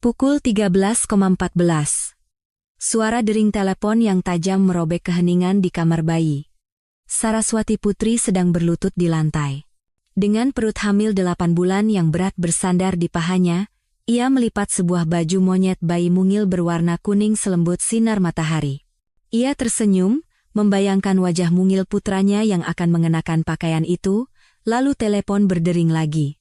Pukul 13.14. Suara dering telepon yang tajam merobek keheningan di kamar bayi. Saraswati Putri sedang berlutut di lantai. Dengan perut hamil 8 bulan yang berat bersandar di pahanya, ia melipat sebuah baju monyet bayi mungil berwarna kuning selembut sinar matahari. Ia tersenyum, membayangkan wajah mungil putranya yang akan mengenakan pakaian itu, lalu telepon berdering lagi.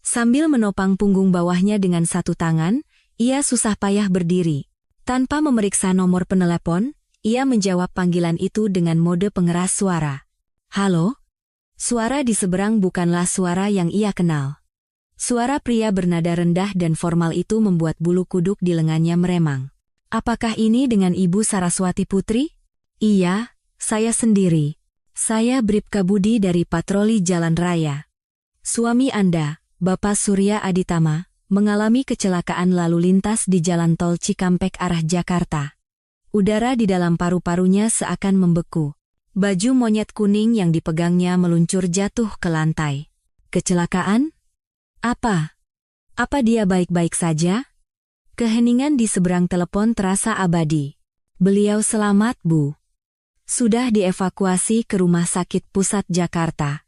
Sambil menopang punggung bawahnya dengan satu tangan, ia susah payah berdiri. Tanpa memeriksa nomor penelepon, ia menjawab panggilan itu dengan mode pengeras suara. Halo? Suara di seberang bukanlah suara yang ia kenal. Suara pria bernada rendah dan formal itu membuat bulu kuduk di lengannya meremang. Apakah ini dengan Ibu Saraswati Putri? Iya, saya sendiri. Saya Bribka Budi dari Patroli Jalan Raya. Suami Anda, Bapak Surya Aditama, mengalami kecelakaan lalu lintas di Jalan Tol Cikampek arah Jakarta. Udara di dalam paru-parunya seakan membeku. Baju monyet kuning yang dipegangnya meluncur jatuh ke lantai. Kecelakaan? Apa? Apa dia baik-baik saja? Keheningan di seberang telepon terasa abadi. Beliau selamat, Bu. Sudah dievakuasi ke Rumah Sakit Pusat Jakarta.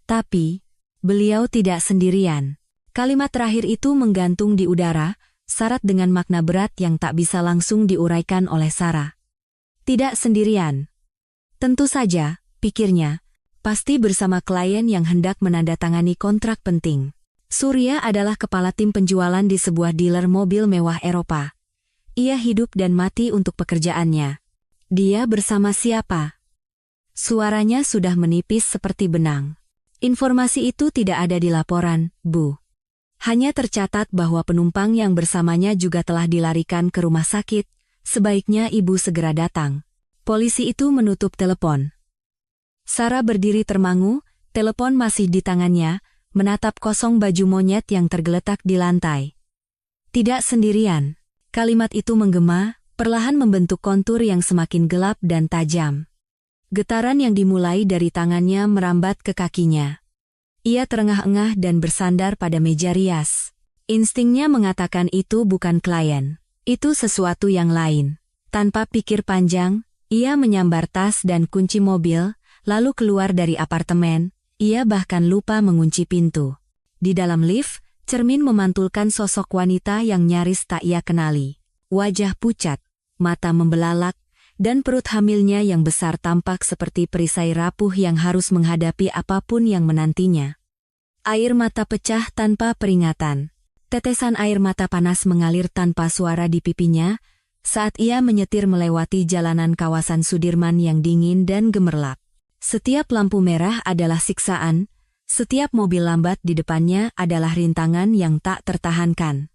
Tapi beliau tidak sendirian. Kalimat terakhir itu menggantung di udara, syarat dengan makna berat yang tak bisa langsung diuraikan oleh Sarah. Tidak sendirian. Tentu saja, pikirnya, pasti bersama klien yang hendak menandatangani kontrak penting. Surya adalah kepala tim penjualan di sebuah dealer mobil mewah Eropa. Ia hidup dan mati untuk pekerjaannya. Dia bersama siapa? Suaranya sudah menipis seperti benang. Informasi itu tidak ada di laporan, Bu. Hanya tercatat bahwa penumpang yang bersamanya juga telah dilarikan ke rumah sakit. Sebaiknya Ibu segera datang. Polisi itu menutup telepon. Sarah berdiri termangu, telepon masih di tangannya, menatap kosong baju monyet yang tergeletak di lantai. Tidak sendirian. Kalimat itu menggema, perlahan membentuk kontur yang semakin gelap dan tajam. Getaran yang dimulai dari tangannya merambat ke kakinya. Ia terengah-engah dan bersandar pada meja rias. Instingnya mengatakan itu bukan klien. Itu sesuatu yang lain. Tanpa pikir panjang, ia menyambar tas dan kunci mobil, lalu keluar dari apartemen. Ia bahkan lupa mengunci pintu. Di dalam lift, cermin memantulkan sosok wanita yang nyaris tak ia kenali. Wajah pucat, mata membelalak, dan perut hamilnya yang besar tampak seperti perisai rapuh yang harus menghadapi apapun yang menantinya. Air mata pecah tanpa peringatan. Tetesan air mata panas mengalir tanpa suara di pipinya saat ia menyetir melewati jalanan kawasan Sudirman yang dingin dan gemerlap. Setiap lampu merah adalah siksaan, setiap mobil lambat di depannya adalah rintangan yang tak tertahankan.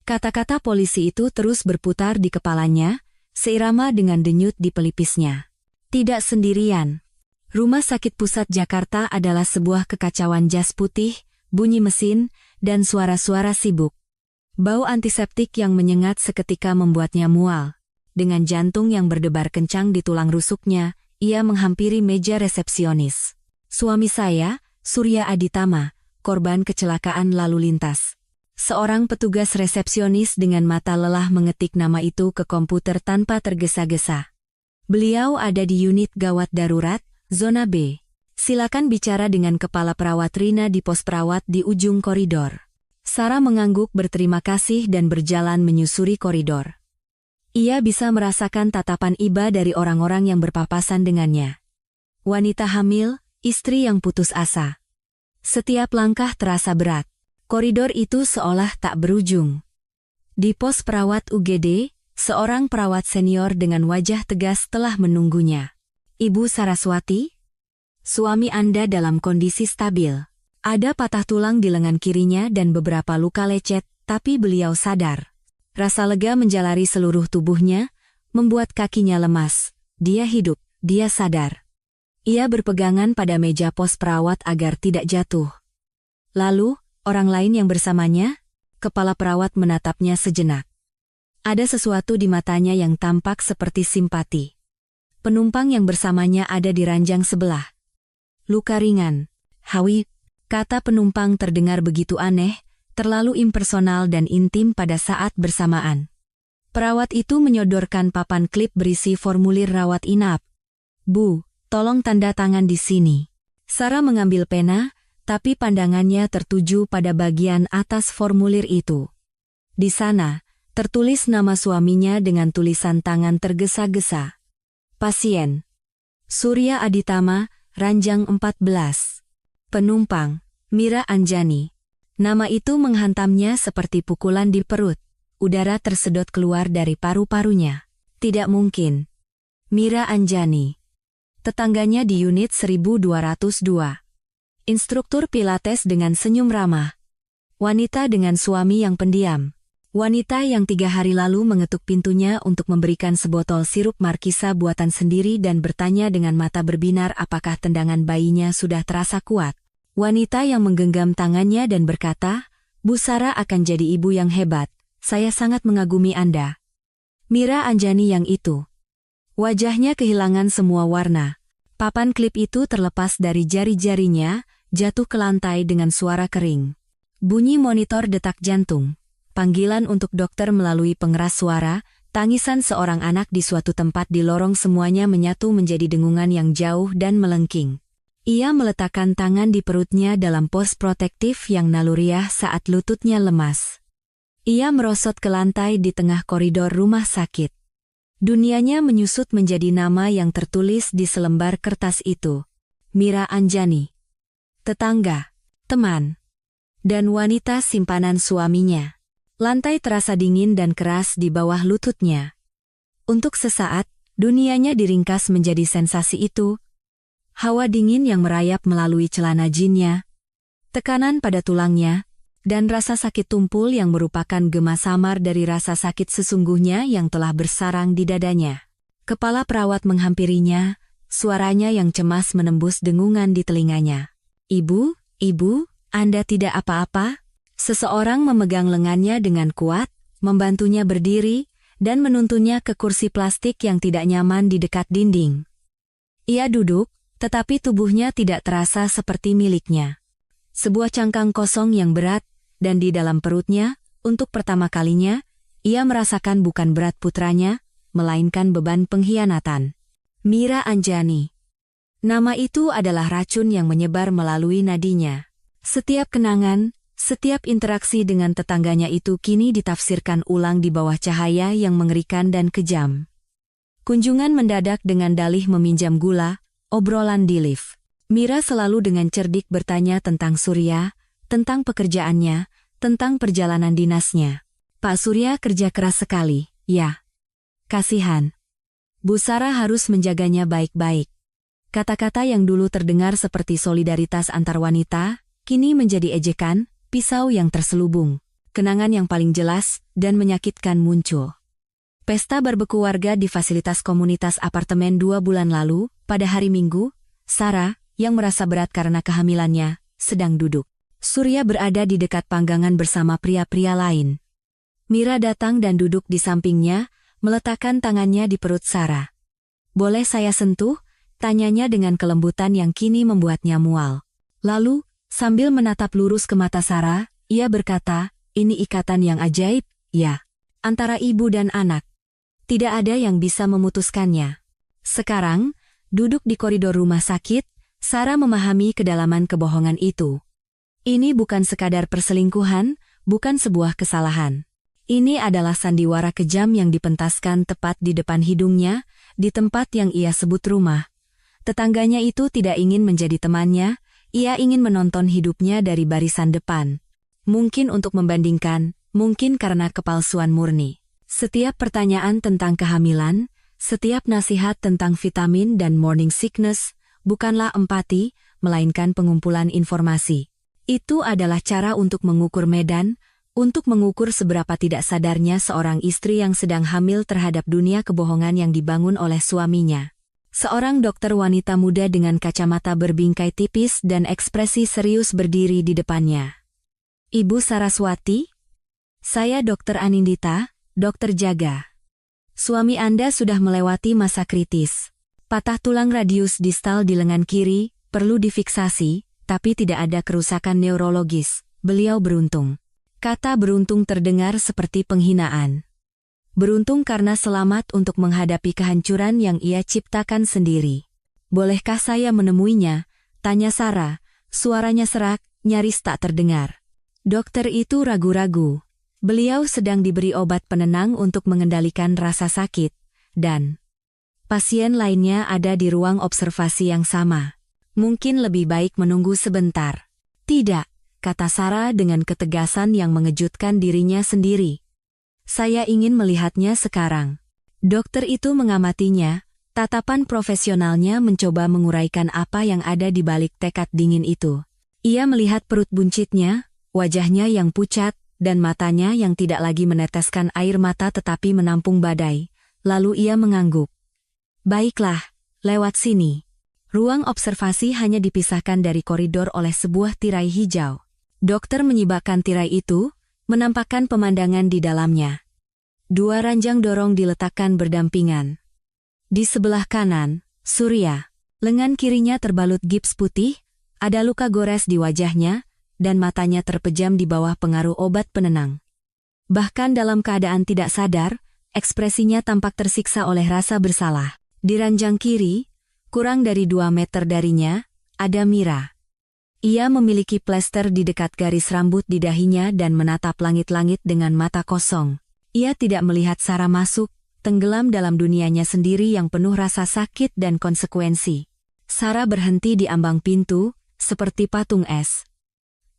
Kata-kata polisi itu terus berputar di kepalanya, seirama dengan denyut di pelipisnya. Tidak sendirian. Rumah Sakit Pusat Jakarta adalah sebuah kekacauan jas putih, bunyi mesin, dan suara-suara sibuk. Bau antiseptik yang menyengat seketika membuatnya mual. Dengan jantung yang berdebar kencang di tulang rusuknya, ia menghampiri meja resepsionis. Suami saya, Surya Aditama, korban kecelakaan lalu lintas. Seorang petugas resepsionis dengan mata lelah mengetik nama itu ke komputer tanpa tergesa-gesa. Beliau ada di unit gawat darurat, zona B. Silakan bicara dengan kepala perawat Rina di pos perawat di ujung koridor. Sarah mengangguk berterima kasih dan berjalan menyusuri koridor. Ia bisa merasakan tatapan iba dari orang-orang yang berpapasan dengannya. Wanita hamil, istri yang putus asa. Setiap langkah terasa berat. Koridor itu seolah tak berujung. Di pos perawat UGD, seorang perawat senior dengan wajah tegas telah menunggunya. Ibu Saraswati? Suami Anda dalam kondisi stabil. Ada patah tulang di lengan kirinya dan beberapa luka lecet, tapi beliau sadar. Rasa lega menjalari seluruh tubuhnya, membuat kakinya lemas. Dia hidup, dia sadar. Ia berpegangan pada meja pos perawat agar tidak jatuh. Lalu, orang lain yang bersamanya, kepala perawat menatapnya sejenak. Ada sesuatu di matanya yang tampak seperti simpati. Penumpang yang bersamanya ada di ranjang sebelah. Luka ringan. Hawi, kata penumpang terdengar begitu aneh, terlalu impersonal dan intim pada saat bersamaan. Perawat itu menyodorkan papan klip berisi formulir rawat inap. "Bu, tolong tanda tangan di sini." Sarah mengambil pena, tapi pandangannya tertuju pada bagian atas formulir itu. Di sana, tertulis nama suaminya dengan tulisan tangan tergesa-gesa. Pasien Surya Aditama, Ranjang 14. Penumpang Mira Anjani. Nama itu menghantamnya seperti pukulan di perut. Udara tersedot keluar dari paru-parunya. Tidak mungkin. Mira Anjani. Tetangganya di unit 1202. Instruktur Pilates dengan senyum ramah. Wanita dengan suami yang pendiam. Wanita yang 3 hari lalu mengetuk pintunya untuk memberikan sebotol sirup markisa buatan sendiri dan bertanya dengan mata berbinar apakah tendangan bayinya sudah terasa kuat. Wanita yang menggenggam tangannya dan berkata, "Bu Sarah akan jadi ibu yang hebat. Saya sangat mengagumi Anda." Mira Anjani yang itu. Wajahnya kehilangan semua warna. Papan klip itu terlepas dari jari-jarinya, jatuh ke lantai dengan suara kering. Bunyi monitor detak jantung. Panggilan untuk dokter melalui pengeras suara, tangisan seorang anak di suatu tempat di lorong, semuanya menyatu menjadi dengungan yang jauh dan melengking. Ia meletakkan tangan di perutnya dalam pos protektif yang naluriah saat lututnya lemas. Ia merosot ke lantai di tengah koridor rumah sakit. Dunianya menyusut menjadi nama yang tertulis di selembar kertas itu. Mira Anjani. Tetangga, teman, dan wanita simpanan suaminya. Lantai terasa dingin dan keras di bawah lututnya. Untuk sesaat, dunianya diringkas menjadi sensasi itu. Hawa dingin yang merayap melalui celana jinnya, tekanan pada tulangnya, dan rasa sakit tumpul yang merupakan gema samar dari rasa sakit sesungguhnya yang telah bersarang di dadanya. Kepala perawat menghampirinya, suaranya yang cemas menembus dengungan di telinganya. "Ibu, ibu, Anda tidak apa-apa?" Seseorang memegang lengannya dengan kuat, membantunya berdiri, dan menuntunnya ke kursi plastik yang tidak nyaman di dekat dinding. Ia duduk, tetapi tubuhnya tidak terasa seperti miliknya. Sebuah cangkang kosong yang berat, dan di dalam perutnya, untuk pertama kalinya, ia merasakan bukan berat putranya, melainkan beban pengkhianatan. Mira Anjani. Nama itu adalah racun yang menyebar melalui nadinya. Setiap kenangan, setiap interaksi dengan tetangganya itu kini ditafsirkan ulang di bawah cahaya yang mengerikan dan kejam. Kunjungan mendadak dengan dalih meminjam gula, obrolan di lift. Mira selalu dengan cerdik bertanya tentang Surya, tentang pekerjaannya, tentang perjalanan dinasnya. "Pak Surya kerja keras sekali, ya. Kasihan. Bu Sarah harus menjaganya baik-baik." Kata-kata yang dulu terdengar seperti solidaritas antar wanita, kini menjadi ejekan, pisau yang terselubung. Kenangan yang paling jelas dan menyakitkan muncul. Pesta barbeku warga di fasilitas komunitas apartemen 2 bulan lalu, pada hari Minggu, Sarah, yang merasa berat karena kehamilannya, sedang duduk. Surya berada di dekat panggangan bersama pria-pria lain. Mira datang dan duduk di sampingnya, meletakkan tangannya di perut Sarah. "Boleh saya sentuh?" tanyanya dengan kelembutan yang kini membuatnya mual. Lalu, sambil menatap lurus ke mata Sarah, ia berkata, "Ini ikatan yang ajaib, ya. Antara ibu dan anak. Tidak ada yang bisa memutuskannya." Sekarang, duduk di koridor rumah sakit, Sarah memahami kedalaman kebohongan itu. Ini bukan sekadar perselingkuhan, bukan sebuah kesalahan. Ini adalah sandiwara kejam yang dipentaskan tepat di depan hidungnya, di tempat yang ia sebut rumah. Tetangganya itu tidak ingin menjadi temannya, ia ingin menonton hidupnya dari barisan depan. Mungkin untuk membandingkan, mungkin karena kepalsuan murni. Setiap pertanyaan tentang kehamilan, setiap nasihat tentang vitamin dan morning sickness, bukanlah empati, melainkan pengumpulan informasi. Itu adalah cara untuk mengukur medan, untuk mengukur seberapa tidak sadarnya seorang istri yang sedang hamil terhadap dunia kebohongan yang dibangun oleh suaminya. Seorang dokter wanita muda dengan kacamata berbingkai tipis dan ekspresi serius berdiri di depannya. "Ibu Saraswati? Saya Dr. Anindita, dokter jaga. Suami Anda sudah melewati masa kritis. Patah tulang radius distal di lengan kiri, perlu difiksasi, tapi tidak ada kerusakan neurologis. Beliau beruntung. Kata beruntung terdengar seperti penghinaan. Beruntung karena selamat untuk menghadapi kehancuran yang ia ciptakan sendiri. Bolehkah saya menemuinya? Tanya Sarah, suaranya serak, nyaris tak terdengar. Dokter itu ragu-ragu. Beliau sedang diberi obat penenang untuk mengendalikan rasa sakit, dan pasien lainnya ada di ruang observasi yang sama. Mungkin lebih baik menunggu sebentar. Tidak, kata Sarah dengan ketegasan yang mengejutkan dirinya sendiri. Saya ingin melihatnya sekarang. Dokter itu mengamatinya, tatapan profesionalnya mencoba menguraikan apa yang ada di balik tekad dingin itu. Ia melihat perut buncitnya, wajahnya yang pucat, dan matanya yang tidak lagi meneteskan air mata tetapi menampung badai. Lalu ia mengangguk. Baiklah, lewat sini. Ruang observasi hanya dipisahkan dari koridor oleh sebuah tirai hijau. Dokter menyibakkan tirai itu, menampakkan pemandangan di dalamnya. 2 ranjang dorong diletakkan berdampingan. Di sebelah kanan, Surya. Lengan kirinya terbalut gips putih, ada luka gores di wajahnya, dan matanya terpejam di bawah pengaruh obat penenang. Bahkan dalam keadaan tidak sadar, ekspresinya tampak tersiksa oleh rasa bersalah. Di ranjang kiri, kurang dari 2 meter darinya, ada Mira. Ia memiliki plester di dekat garis rambut di dahinya dan menatap langit-langit dengan mata kosong. Ia tidak melihat Sarah masuk, tenggelam dalam dunianya sendiri yang penuh rasa sakit dan konsekuensi. Sarah berhenti di ambang pintu, seperti patung es.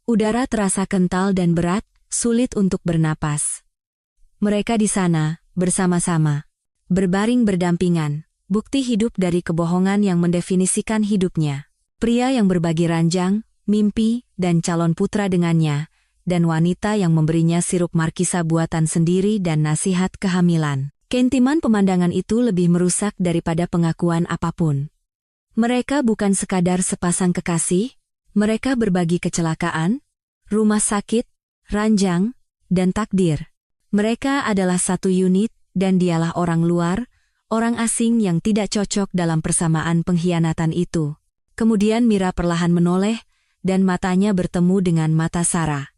Udara terasa kental dan berat, sulit untuk bernapas. Mereka di sana, bersama-sama. Berbaring berdampingan, bukti hidup dari kebohongan yang mendefinisikan hidupnya. Pria yang berbagi ranjang, mimpi, dan calon putra dengannya, dan wanita yang memberinya sirup markisa buatan sendiri dan nasihat kehamilan. Keintiman pemandangan itu lebih merusak daripada pengakuan apapun. Mereka bukan sekadar sepasang kekasih, mereka berbagi kecelakaan, rumah sakit, ranjang, dan takdir. Mereka adalah satu unit, dan dialah orang luar, orang asing yang tidak cocok dalam persamaan pengkhianatan itu. Kemudian Mira perlahan menoleh, dan matanya bertemu dengan mata Sarah.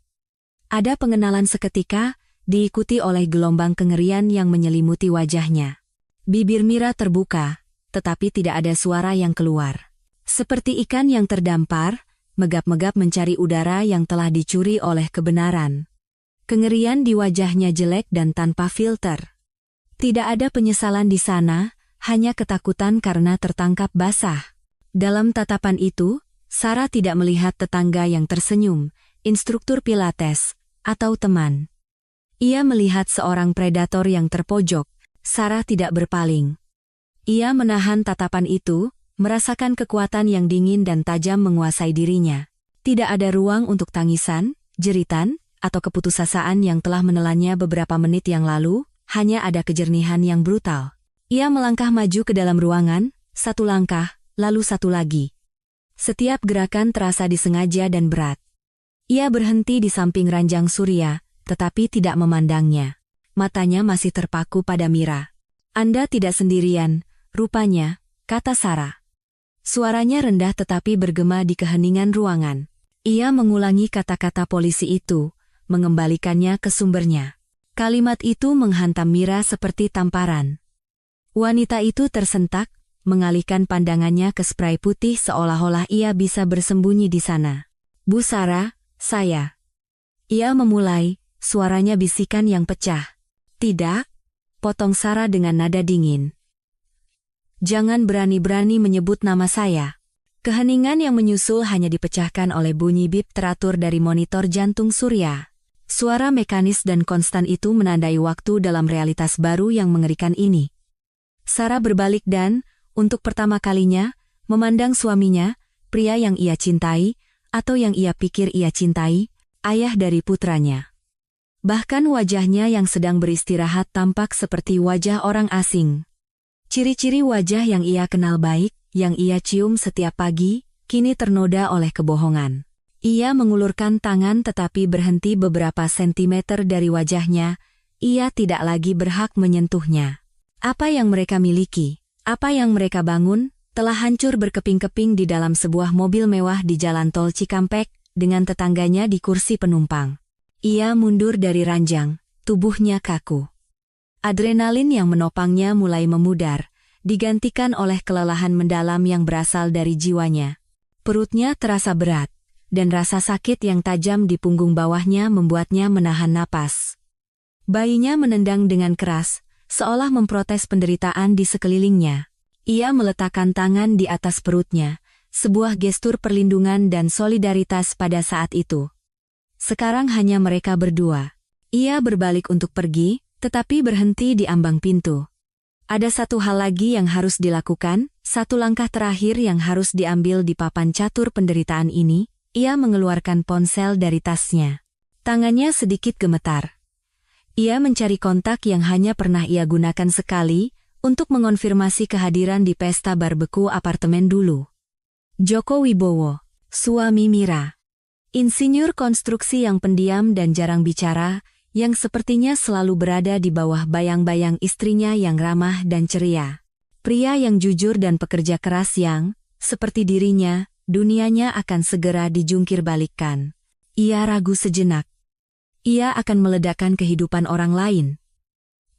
Ada pengenalan seketika, diikuti oleh gelombang kengerian yang menyelimuti wajahnya. Bibir Mira terbuka, tetapi tidak ada suara yang keluar. Seperti ikan yang terdampar, megap-megap mencari udara yang telah dicuri oleh kebenaran. Kengerian di wajahnya jelek dan tanpa filter. Tidak ada penyesalan di sana, hanya ketakutan karena tertangkap basah. Dalam tatapan itu, Sarah tidak melihat tetangga yang tersenyum, instruktur pilates, atau teman. Ia melihat seorang predator yang terpojok. Sarah tidak berpaling. Ia menahan tatapan itu, merasakan kekuatan yang dingin dan tajam menguasai dirinya. Tidak ada ruang untuk tangisan, jeritan, atau keputusasaan yang telah menelannya beberapa menit yang lalu, hanya ada kejernihan yang brutal. Ia melangkah maju ke dalam ruangan, 1 langkah, lalu 1 lagi. Setiap gerakan terasa disengaja dan berat. Ia berhenti di samping ranjang Surya, tetapi tidak memandangnya. Matanya masih terpaku pada Mira. Anda tidak sendirian, rupanya, kata Sarah. Suaranya rendah tetapi bergema di keheningan ruangan. Ia mengulangi kata-kata polisi itu, mengembalikannya ke sumbernya. Kalimat itu menghantam Mira seperti tamparan. Wanita itu tersentak, mengalihkan pandangannya ke spray putih seolah-olah ia bisa bersembunyi di sana. Bu Sarah, saya. Ia memulai, suaranya bisikan yang pecah. Tidak, potong Sarah dengan nada dingin. Jangan berani-berani menyebut nama saya. Keheningan yang menyusul hanya dipecahkan oleh bunyi bip teratur dari monitor jantung Surya. Suara mekanis dan konstan itu menandai waktu dalam realitas baru yang mengerikan ini. Sarah berbalik dan, untuk pertama kalinya, memandang suaminya, pria yang ia cintai, atau yang ia pikir ia cintai, ayah dari putranya. Bahkan wajahnya yang sedang beristirahat tampak seperti wajah orang asing. Ciri-ciri wajah yang ia kenal baik, yang ia cium setiap pagi, kini ternoda oleh kebohongan. Ia mengulurkan tangan tetapi berhenti beberapa sentimeter dari wajahnya, ia tidak lagi berhak menyentuhnya. Apa yang mereka miliki, apa yang mereka bangun, telah hancur berkeping-keping di dalam sebuah mobil mewah di jalan tol Cikampek, dengan tetangganya di kursi penumpang. Ia mundur dari ranjang, tubuhnya kaku. Adrenalin yang menopangnya mulai memudar, digantikan oleh kelelahan mendalam yang berasal dari jiwanya. Perutnya terasa berat, dan rasa sakit yang tajam di punggung bawahnya membuatnya menahan napas. Bayinya menendang dengan keras, seolah memprotes penderitaan di sekelilingnya. Ia meletakkan tangan di atas perutnya, sebuah gestur perlindungan dan solidaritas pada saat itu. Sekarang hanya mereka berdua. Ia berbalik untuk pergi, tetapi berhenti di ambang pintu. Ada satu hal lagi yang harus dilakukan, satu langkah terakhir yang harus diambil di papan catur penderitaan ini. Ia mengeluarkan ponsel dari tasnya. Tangannya sedikit gemetar. Ia mencari kontak yang hanya pernah ia gunakan sekali, untuk mengonfirmasi kehadiran di pesta barbeku apartemen dulu. Joko Wibowo, suami Mira. Insinyur konstruksi yang pendiam dan jarang bicara, yang sepertinya selalu berada di bawah bayang-bayang istrinya yang ramah dan ceria. Pria yang jujur dan pekerja keras yang, seperti dirinya, dunianya akan segera dijungkir balikkan. Ia ragu sejenak. Ia akan meledakkan kehidupan orang lain.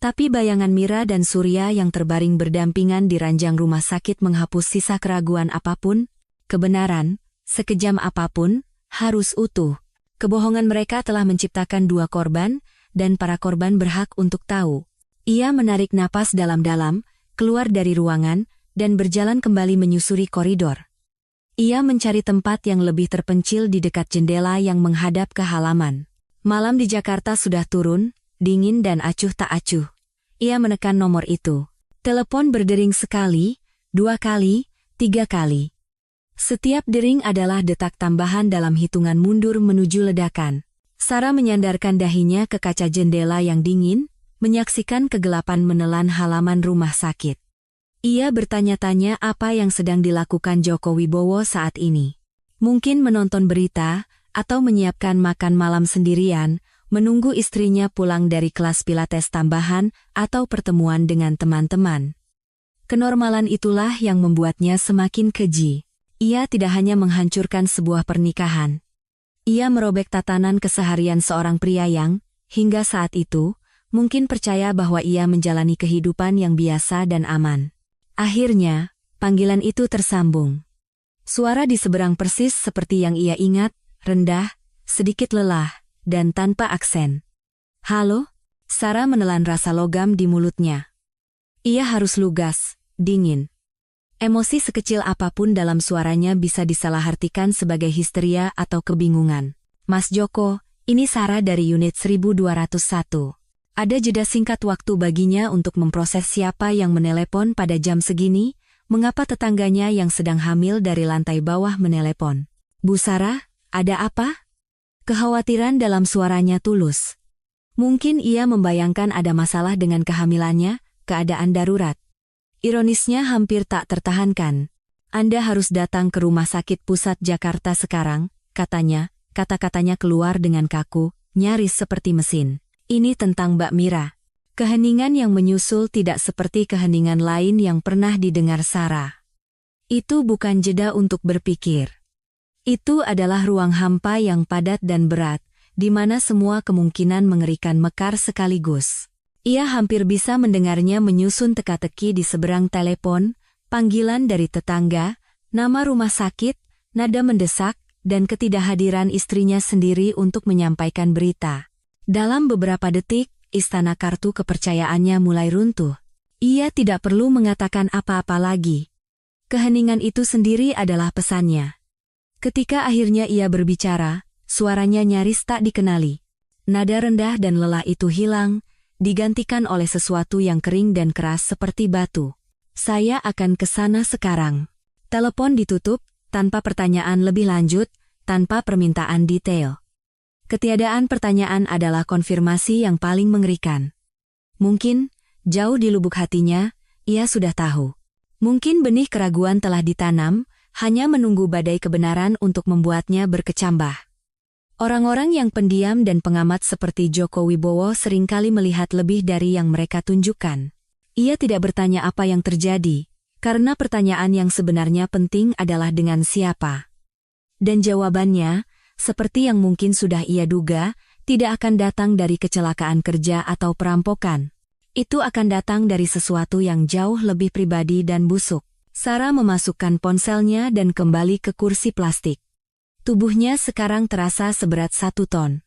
Tapi bayangan Mira dan Surya yang terbaring berdampingan di ranjang rumah sakit menghapus sisa keraguan apapun, kebenaran, sekejam apapun, harus utuh. Kebohongan mereka telah menciptakan dua korban, dan para korban berhak untuk tahu. Ia menarik napas dalam-dalam, keluar dari ruangan, dan berjalan kembali menyusuri koridor. Ia mencari tempat yang lebih terpencil di dekat jendela yang menghadap ke halaman. Malam di Jakarta sudah turun, dingin dan acuh tak acuh. Ia menekan nomor itu. Telepon berdering sekali, 2 kali, 3 kali. Setiap dering adalah detak tambahan dalam hitungan mundur menuju ledakan. Sarah menyandarkan dahinya ke kaca jendela yang dingin, menyaksikan kegelapan menelan halaman rumah sakit. Ia bertanya-tanya apa yang sedang dilakukan Joko Wibowo saat ini. Mungkin menonton berita, atau menyiapkan makan malam sendirian, menunggu istrinya pulang dari kelas pilates tambahan, atau pertemuan dengan teman-teman. Kenormalan itulah yang membuatnya semakin keji. Ia tidak hanya menghancurkan sebuah pernikahan. Ia merobek tatanan keseharian seorang pria yang, hingga saat itu, mungkin percaya bahwa ia menjalani kehidupan yang biasa dan aman. Akhirnya, panggilan itu tersambung. Suara di seberang persis seperti yang ia ingat, rendah, sedikit lelah, dan tanpa aksen. "Halo?" Sarah menelan rasa logam di mulutnya. Ia harus lugas, dingin. Emosi sekecil apapun dalam suaranya bisa disalahartikan sebagai histeria atau kebingungan. "Mas Joko, ini Sarah dari unit 1201. Ada jeda singkat waktu baginya untuk memproses siapa yang menelepon pada jam segini, mengapa tetangganya yang sedang hamil dari lantai bawah menelepon. Bu Sarah, ada apa?" Kekhawatiran dalam suaranya tulus. Mungkin ia membayangkan ada masalah dengan kehamilannya, keadaan darurat. Ironisnya hampir tak tertahankan. "Anda harus datang ke Rumah Sakit Pusat Jakarta sekarang," katanya, kata-katanya keluar dengan kaku, nyaris seperti mesin. "Ini tentang Mbak Mira." Keheningan yang menyusul tidak seperti keheningan lain yang pernah didengar Sarah. Itu bukan jeda untuk berpikir. Itu adalah ruang hampa yang padat dan berat, di mana semua kemungkinan mengerikan mekar sekaligus. Ia hampir bisa mendengarnya menyusun teka-teki di seberang telepon, panggilan dari tetangga, nama rumah sakit, nada mendesak, dan ketidakhadiran istrinya sendiri untuk menyampaikan berita. Dalam beberapa detik, istana kartu kepercayaannya mulai runtuh. Ia tidak perlu mengatakan apa-apa lagi. Keheningan itu sendiri adalah pesannya. Ketika akhirnya ia berbicara, suaranya nyaris tak dikenali. Nada rendah dan lelah itu hilang, digantikan oleh sesuatu yang kering dan keras seperti batu. "Saya akan ke sana sekarang." Telepon ditutup, tanpa pertanyaan lebih lanjut, tanpa permintaan detail. Ketiadaan pertanyaan adalah konfirmasi yang paling mengerikan. Mungkin, jauh di lubuk hatinya, ia sudah tahu. Mungkin benih keraguan telah ditanam, hanya menunggu badai kebenaran untuk membuatnya berkecambah. Orang-orang yang pendiam dan pengamat seperti Joko Wibowo seringkali melihat lebih dari yang mereka tunjukkan. Ia tidak bertanya apa yang terjadi, karena pertanyaan yang sebenarnya penting adalah dengan siapa. Dan jawabannya, seperti yang mungkin sudah ia duga, tidak akan datang dari kecelakaan kerja atau perampokan. Itu akan datang dari sesuatu yang jauh lebih pribadi dan busuk. Sarah memasukkan ponselnya dan kembali ke kursi plastik. Tubuhnya sekarang terasa seberat 1 ton.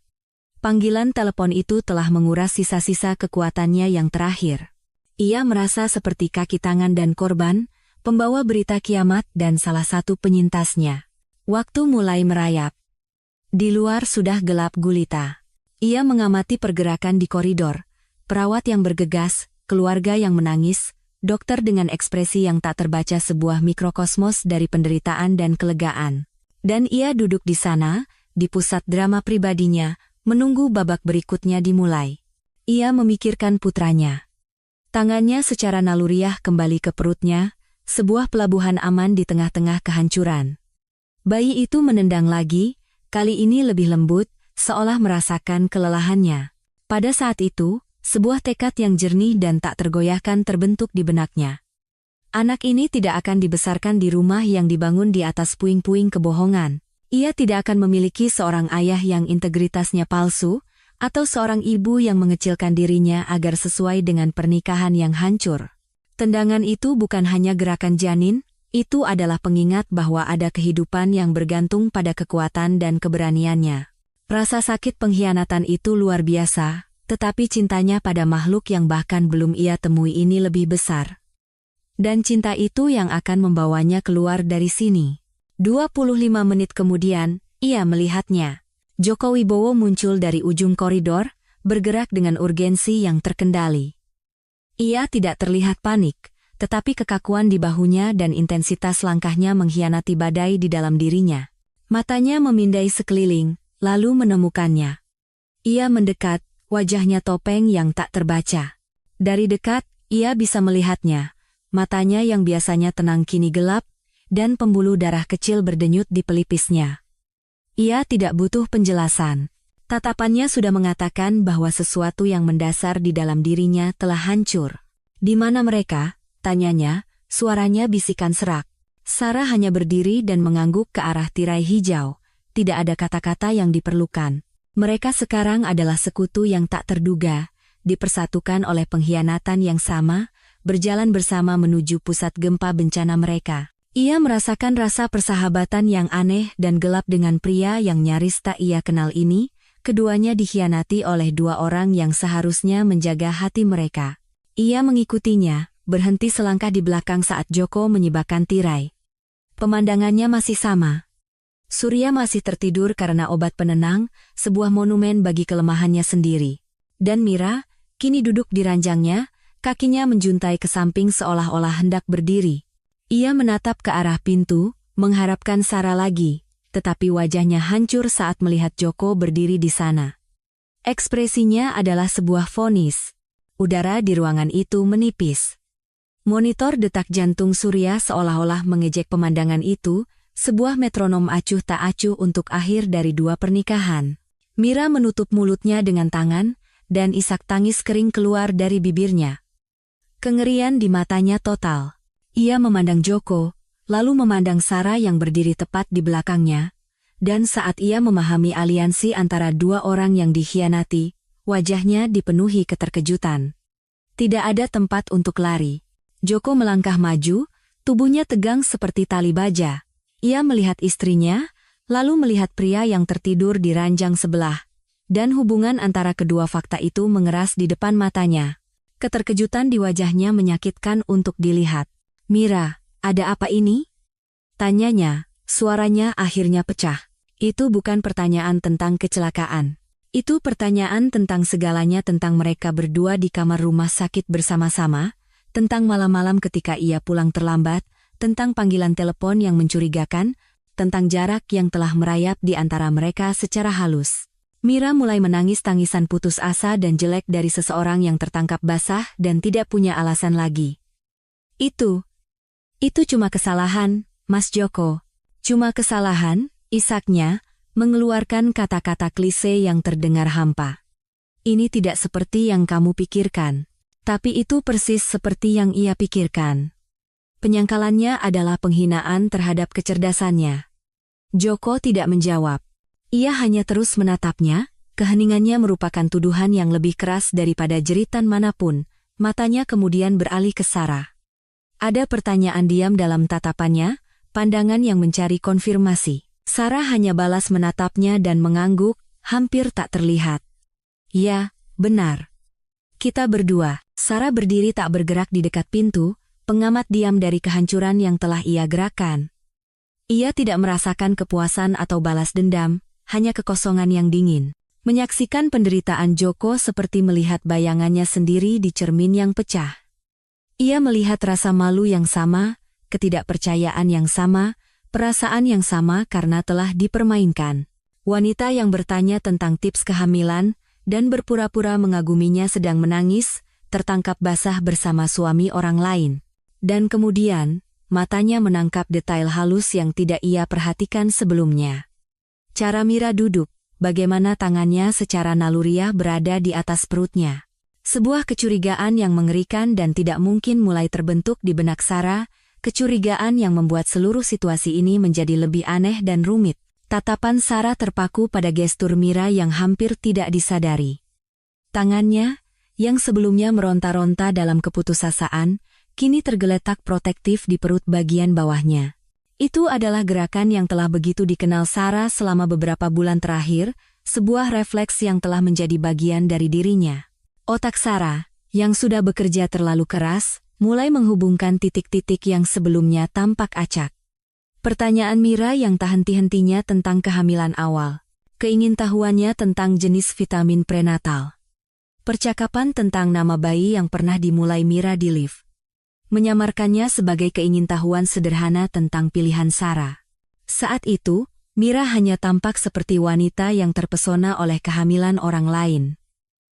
Panggilan telepon itu telah menguras sisa-sisa kekuatannya yang terakhir. Ia merasa seperti kaki tangan dan korban, pembawa berita kiamat dan salah satu penyintasnya. Waktu mulai merayap. Di luar sudah gelap gulita. Ia mengamati pergerakan di koridor. Perawat yang bergegas, keluarga yang menangis, dokter dengan ekspresi yang tak terbaca, sebuah mikrokosmos dari penderitaan dan kelegaan. Dan ia duduk di sana, di pusat drama pribadinya, menunggu babak berikutnya dimulai. Ia memikirkan putranya. Tangannya secara naluriah kembali ke perutnya, sebuah pelabuhan aman di tengah-tengah kehancuran. Bayi itu menendang lagi, kali ini lebih lembut, seolah merasakan kelelahannya. Pada saat itu, sebuah tekad yang jernih dan tak tergoyahkan terbentuk di benaknya. Anak ini tidak akan dibesarkan di rumah yang dibangun di atas puing-puing kebohongan. Ia tidak akan memiliki seorang ayah yang integritasnya palsu, atau seorang ibu yang mengecilkan dirinya agar sesuai dengan pernikahan yang hancur. Tendangan itu bukan hanya gerakan janin, itu adalah pengingat bahwa ada kehidupan yang bergantung pada kekuatan dan keberaniannya. Rasa sakit pengkhianatan itu luar biasa, tetapi cintanya pada makhluk yang bahkan belum ia temui ini lebih besar. Dan cinta itu yang akan membawanya keluar dari sini. 25 menit kemudian, ia melihatnya. Joko Wibowo muncul dari ujung koridor, bergerak dengan urgensi yang terkendali. Ia tidak terlihat panik, tetapi kekakuan di bahunya dan intensitas langkahnya mengkhianati badai di dalam dirinya. Matanya memindai sekeliling, lalu menemukannya. Ia mendekat, wajahnya topeng yang tak terbaca. Dari dekat, ia bisa melihatnya. Matanya yang biasanya tenang kini gelap, dan pembuluh darah kecil berdenyut di pelipisnya. Ia tidak butuh penjelasan. Tatapannya sudah mengatakan bahwa sesuatu yang mendasar di dalam dirinya telah hancur. Di mana mereka? Tanyanya, suaranya bisikan serak. Sarah hanya berdiri dan mengangguk ke arah tirai hijau. Tidak ada kata-kata yang diperlukan. Mereka sekarang adalah sekutu yang tak terduga, dipersatukan oleh pengkhianatan yang sama, berjalan bersama menuju pusat gempa bencana mereka. Ia merasakan rasa persahabatan yang aneh dan gelap dengan pria yang nyaris tak ia kenal ini. Keduanya dikhianati oleh 2 orang yang seharusnya menjaga hati mereka. Ia mengikutinya, berhenti selangkah di belakang saat Joko menyibakkan tirai. Pemandangannya masih sama. Surya masih tertidur karena obat penenang, sebuah monumen bagi kelemahannya sendiri. Dan Mira, kini duduk di ranjangnya, kakinya menjuntai ke samping seolah-olah hendak berdiri. Ia menatap ke arah pintu, mengharapkan Sarah lagi, tetapi wajahnya hancur saat melihat Joko berdiri di sana. Ekspresinya adalah sebuah vonis. Udara di ruangan itu menipis. Monitor detak jantung Surya seolah-olah mengejek pemandangan itu, sebuah metronom acuh tak acuh untuk akhir dari 2 pernikahan. Mira menutup mulutnya dengan tangan, dan isak tangis kering keluar dari bibirnya. Kengerian di matanya total. Ia memandang Joko, lalu memandang Sarah yang berdiri tepat di belakangnya, dan saat ia memahami aliansi antara 2 orang yang dikhianati, wajahnya dipenuhi keterkejutan. Tidak ada tempat untuk lari. Joko melangkah maju, tubuhnya tegang seperti tali baja. Ia melihat istrinya, lalu melihat pria yang tertidur di ranjang sebelah, dan hubungan antara kedua fakta itu mengeras di depan matanya. Keterkejutan di wajahnya menyakitkan untuk dilihat. "Mira, ada apa ini?" tanyanya, suaranya akhirnya pecah. Itu bukan pertanyaan tentang kecelakaan. Itu pertanyaan tentang segalanya, tentang mereka berdua di kamar rumah sakit bersama-sama, tentang malam-malam ketika ia pulang terlambat, tentang panggilan telepon yang mencurigakan, tentang jarak yang telah merayap di antara mereka secara halus. Mira mulai menangis tangisan putus asa dan jelek dari seseorang yang tertangkap basah dan tidak punya alasan lagi. Itu cuma kesalahan, Mas Joko. Cuma kesalahan, isaknya, mengeluarkan kata-kata klise yang terdengar hampa. Ini tidak seperti yang kamu pikirkan. Tapi itu persis seperti yang ia pikirkan. Penyangkalannya adalah penghinaan terhadap kecerdasannya. Joko tidak menjawab. Ia hanya terus menatapnya, Keheningannya merupakan tuduhan yang lebih keras daripada jeritan manapun. Matanya kemudian beralih ke Sarah. Ada pertanyaan diam dalam tatapannya, pandangan yang mencari konfirmasi. Sarah hanya balas menatapnya dan mengangguk, hampir tak terlihat. Ya, benar. Kita berdua. Sarah berdiri tak bergerak di dekat pintu, pengamat diam dari kehancuran yang telah ia gerakan. Ia tidak merasakan kepuasan atau balas dendam, hanya kekosongan yang dingin. Menyaksikan penderitaan Joko seperti melihat bayangannya sendiri di cermin yang pecah. Ia melihat rasa malu yang sama, ketidakpercayaan yang sama, perasaan yang sama karena telah dipermainkan. Wanita yang bertanya tentang tips kehamilan dan berpura-pura mengaguminya sedang menangis, tertangkap basah bersama suami orang lain. Dan kemudian, matanya menangkap detail halus yang tidak ia perhatikan sebelumnya. Cara Mira duduk, bagaimana tangannya secara naluriah berada di atas perutnya. Sebuah kecurigaan yang mengerikan dan tidak mungkin mulai terbentuk di benak Sarah, kecurigaan yang membuat seluruh situasi ini menjadi lebih aneh dan rumit. Tatapan Sarah terpaku pada gestur Mira yang hampir tidak disadari. Tangannya, yang sebelumnya meronta-ronta dalam keputusasaan, kini tergeletak protektif di perut bagian bawahnya. Itu adalah gerakan yang telah begitu dikenal Sarah selama beberapa bulan terakhir, sebuah refleks yang telah menjadi bagian dari dirinya. Otak Sarah, yang sudah bekerja terlalu keras, mulai menghubungkan titik-titik yang sebelumnya tampak acak. Pertanyaan Mira yang tak henti-hentinya tentang kehamilan awal. Keingintahuannya tentang jenis vitamin prenatal. Percakapan tentang nama bayi yang pernah dimulai Mira di lift. Menyamarkannya sebagai keingintahuan sederhana tentang pilihan Sarah. Saat itu, Mira hanya tampak seperti wanita yang terpesona oleh kehamilan orang lain.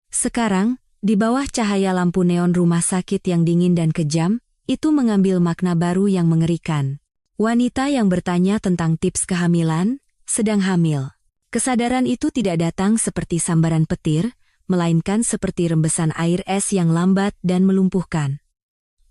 Sekarang, di bawah cahaya lampu neon rumah sakit yang dingin dan kejam, itu mengambil makna baru yang mengerikan. Wanita yang bertanya tentang tips kehamilan, sedang hamil. Kesadaran itu tidak datang seperti sambaran petir, melainkan seperti rembesan air es yang lambat dan melumpuhkan.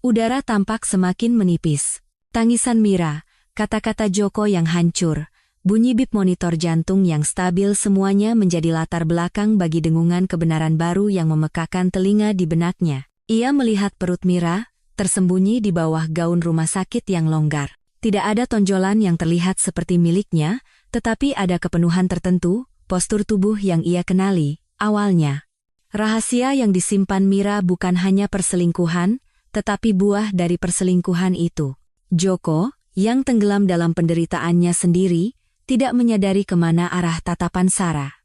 Udara tampak semakin menipis. Tangisan Mira, kata-kata Joko yang hancur, bunyi bip monitor jantung yang stabil semuanya menjadi latar belakang bagi dengungan kebenaran baru yang memekakan telinga di benaknya. Ia melihat perut Mira, tersembunyi di bawah gaun rumah sakit yang longgar. Tidak ada tonjolan yang terlihat seperti miliknya, tetapi ada kepenuhan tertentu, postur tubuh yang ia kenali, awalnya. Rahasia yang disimpan Mira bukan hanya perselingkuhan, tetapi buah dari perselingkuhan itu. Joko, yang tenggelam dalam penderitaannya sendiri, tidak menyadari kemana arah tatapan Sarah.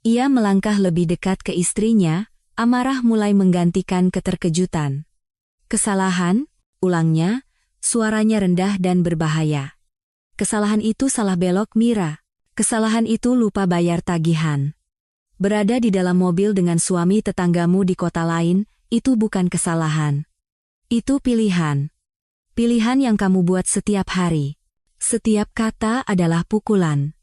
Ia melangkah lebih dekat ke istrinya, amarah mulai menggantikan keterkejutan. Kesalahan, ulangnya, suaranya rendah dan berbahaya. Kesalahan itu salah belok Mira. Kesalahan itu lupa bayar tagihan. Berada di dalam mobil dengan suami tetanggamu di kota lain, itu bukan kesalahan. Itu pilihan. Pilihan yang kamu buat setiap hari. Setiap kata adalah pukulan.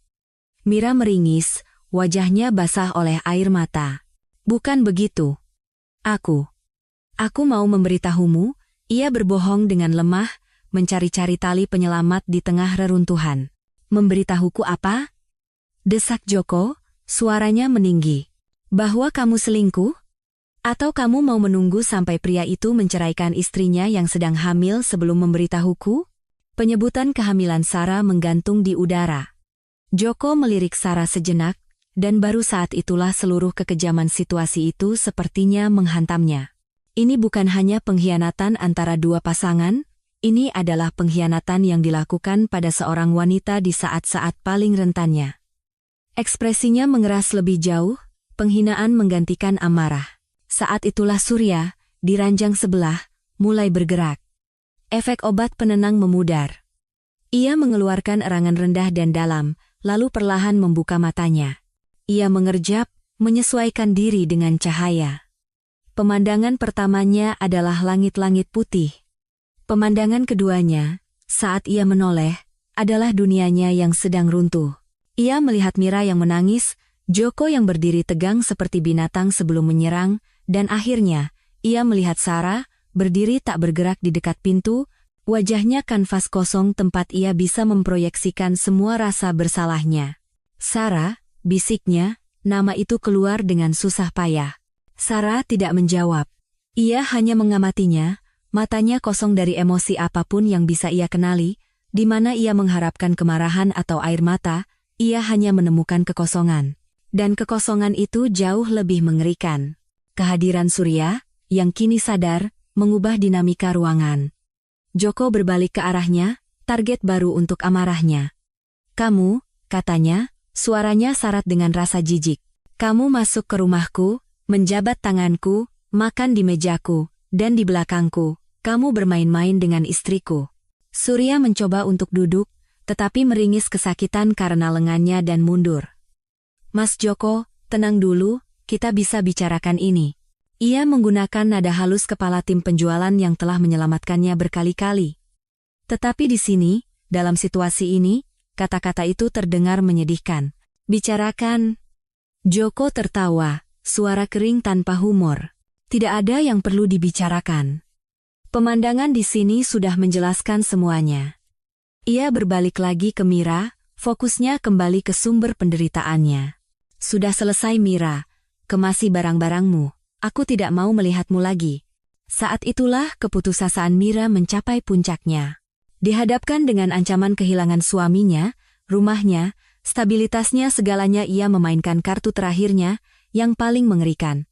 Mira meringis, wajahnya basah oleh air mata. Bukan begitu. Aku mau memberitahumu, ia berbohong dengan lemah, mencari-cari tali penyelamat di tengah reruntuhan. Memberitahuku apa? Desak Joko, suaranya meninggi. Bahwa kamu selingkuh? Atau kamu mau menunggu sampai pria itu menceraikan istrinya yang sedang hamil sebelum memberitahuku? Penyebutan kehamilan Sarah menggantung di udara. Joko melirik Sarah sejenak, dan baru saat itulah seluruh kekejaman situasi itu sepertinya menghantamnya. Ini bukan hanya pengkhianatan antara dua pasangan, ini adalah pengkhianatan yang dilakukan pada seorang wanita di saat-saat paling rentannya. Ekspresinya mengeras lebih jauh, penghinaan menggantikan amarah. Saat itulah Surya, di ranjang sebelah, mulai bergerak. Efek obat penenang memudar. Ia mengeluarkan erangan rendah dan dalam, lalu perlahan membuka matanya. Ia mengerjap, menyesuaikan diri dengan cahaya. Pemandangan pertamanya adalah langit-langit putih. Pemandangan keduanya, saat ia menoleh, adalah dunianya yang sedang runtuh. Ia melihat Mira yang menangis, Joko yang berdiri tegang seperti binatang sebelum menyerang, dan akhirnya, ia melihat Sarah, berdiri tak bergerak di dekat pintu, wajahnya kanvas kosong tempat ia bisa memproyeksikan semua rasa bersalahnya. Sarah, bisiknya, nama itu keluar dengan susah payah. Sarah tidak menjawab. Ia hanya mengamatinya, matanya kosong dari emosi apapun yang bisa ia kenali, di mana ia mengharapkan kemarahan atau air mata, ia hanya menemukan kekosongan. Dan kekosongan itu jauh lebih mengerikan. Kehadiran Surya, yang kini sadar, mengubah dinamika ruangan. Joko berbalik ke arahnya, target baru untuk amarahnya. "Kamu," katanya, suaranya syarat dengan rasa jijik. "Kamu masuk ke rumahku, menjabat tanganku, makan di mejaku, dan di belakangku, kamu bermain-main dengan istriku." Surya mencoba untuk duduk, tetapi meringis kesakitan karena lengannya dan mundur. "Mas Joko, tenang dulu, kita bisa bicarakan ini." Ia menggunakan nada halus kepala tim penjualan yang telah menyelamatkannya berkali-kali. Tetapi di sini, dalam situasi ini, kata-kata itu terdengar menyedihkan. "Bicarakan." Joko tertawa, suara kering tanpa humor. "Tidak ada yang perlu dibicarakan. Pemandangan di sini sudah menjelaskan semuanya." Ia berbalik lagi ke Mira, fokusnya kembali ke sumber penderitaannya. "Sudah selesai Mira, kemasi barang-barangmu, aku tidak mau melihatmu lagi." Saat itulah keputusasaan Mira mencapai puncaknya. Dihadapkan dengan ancaman kehilangan suaminya, rumahnya, stabilitasnya segalanya, ia memainkan kartu terakhirnya, yang paling mengerikan.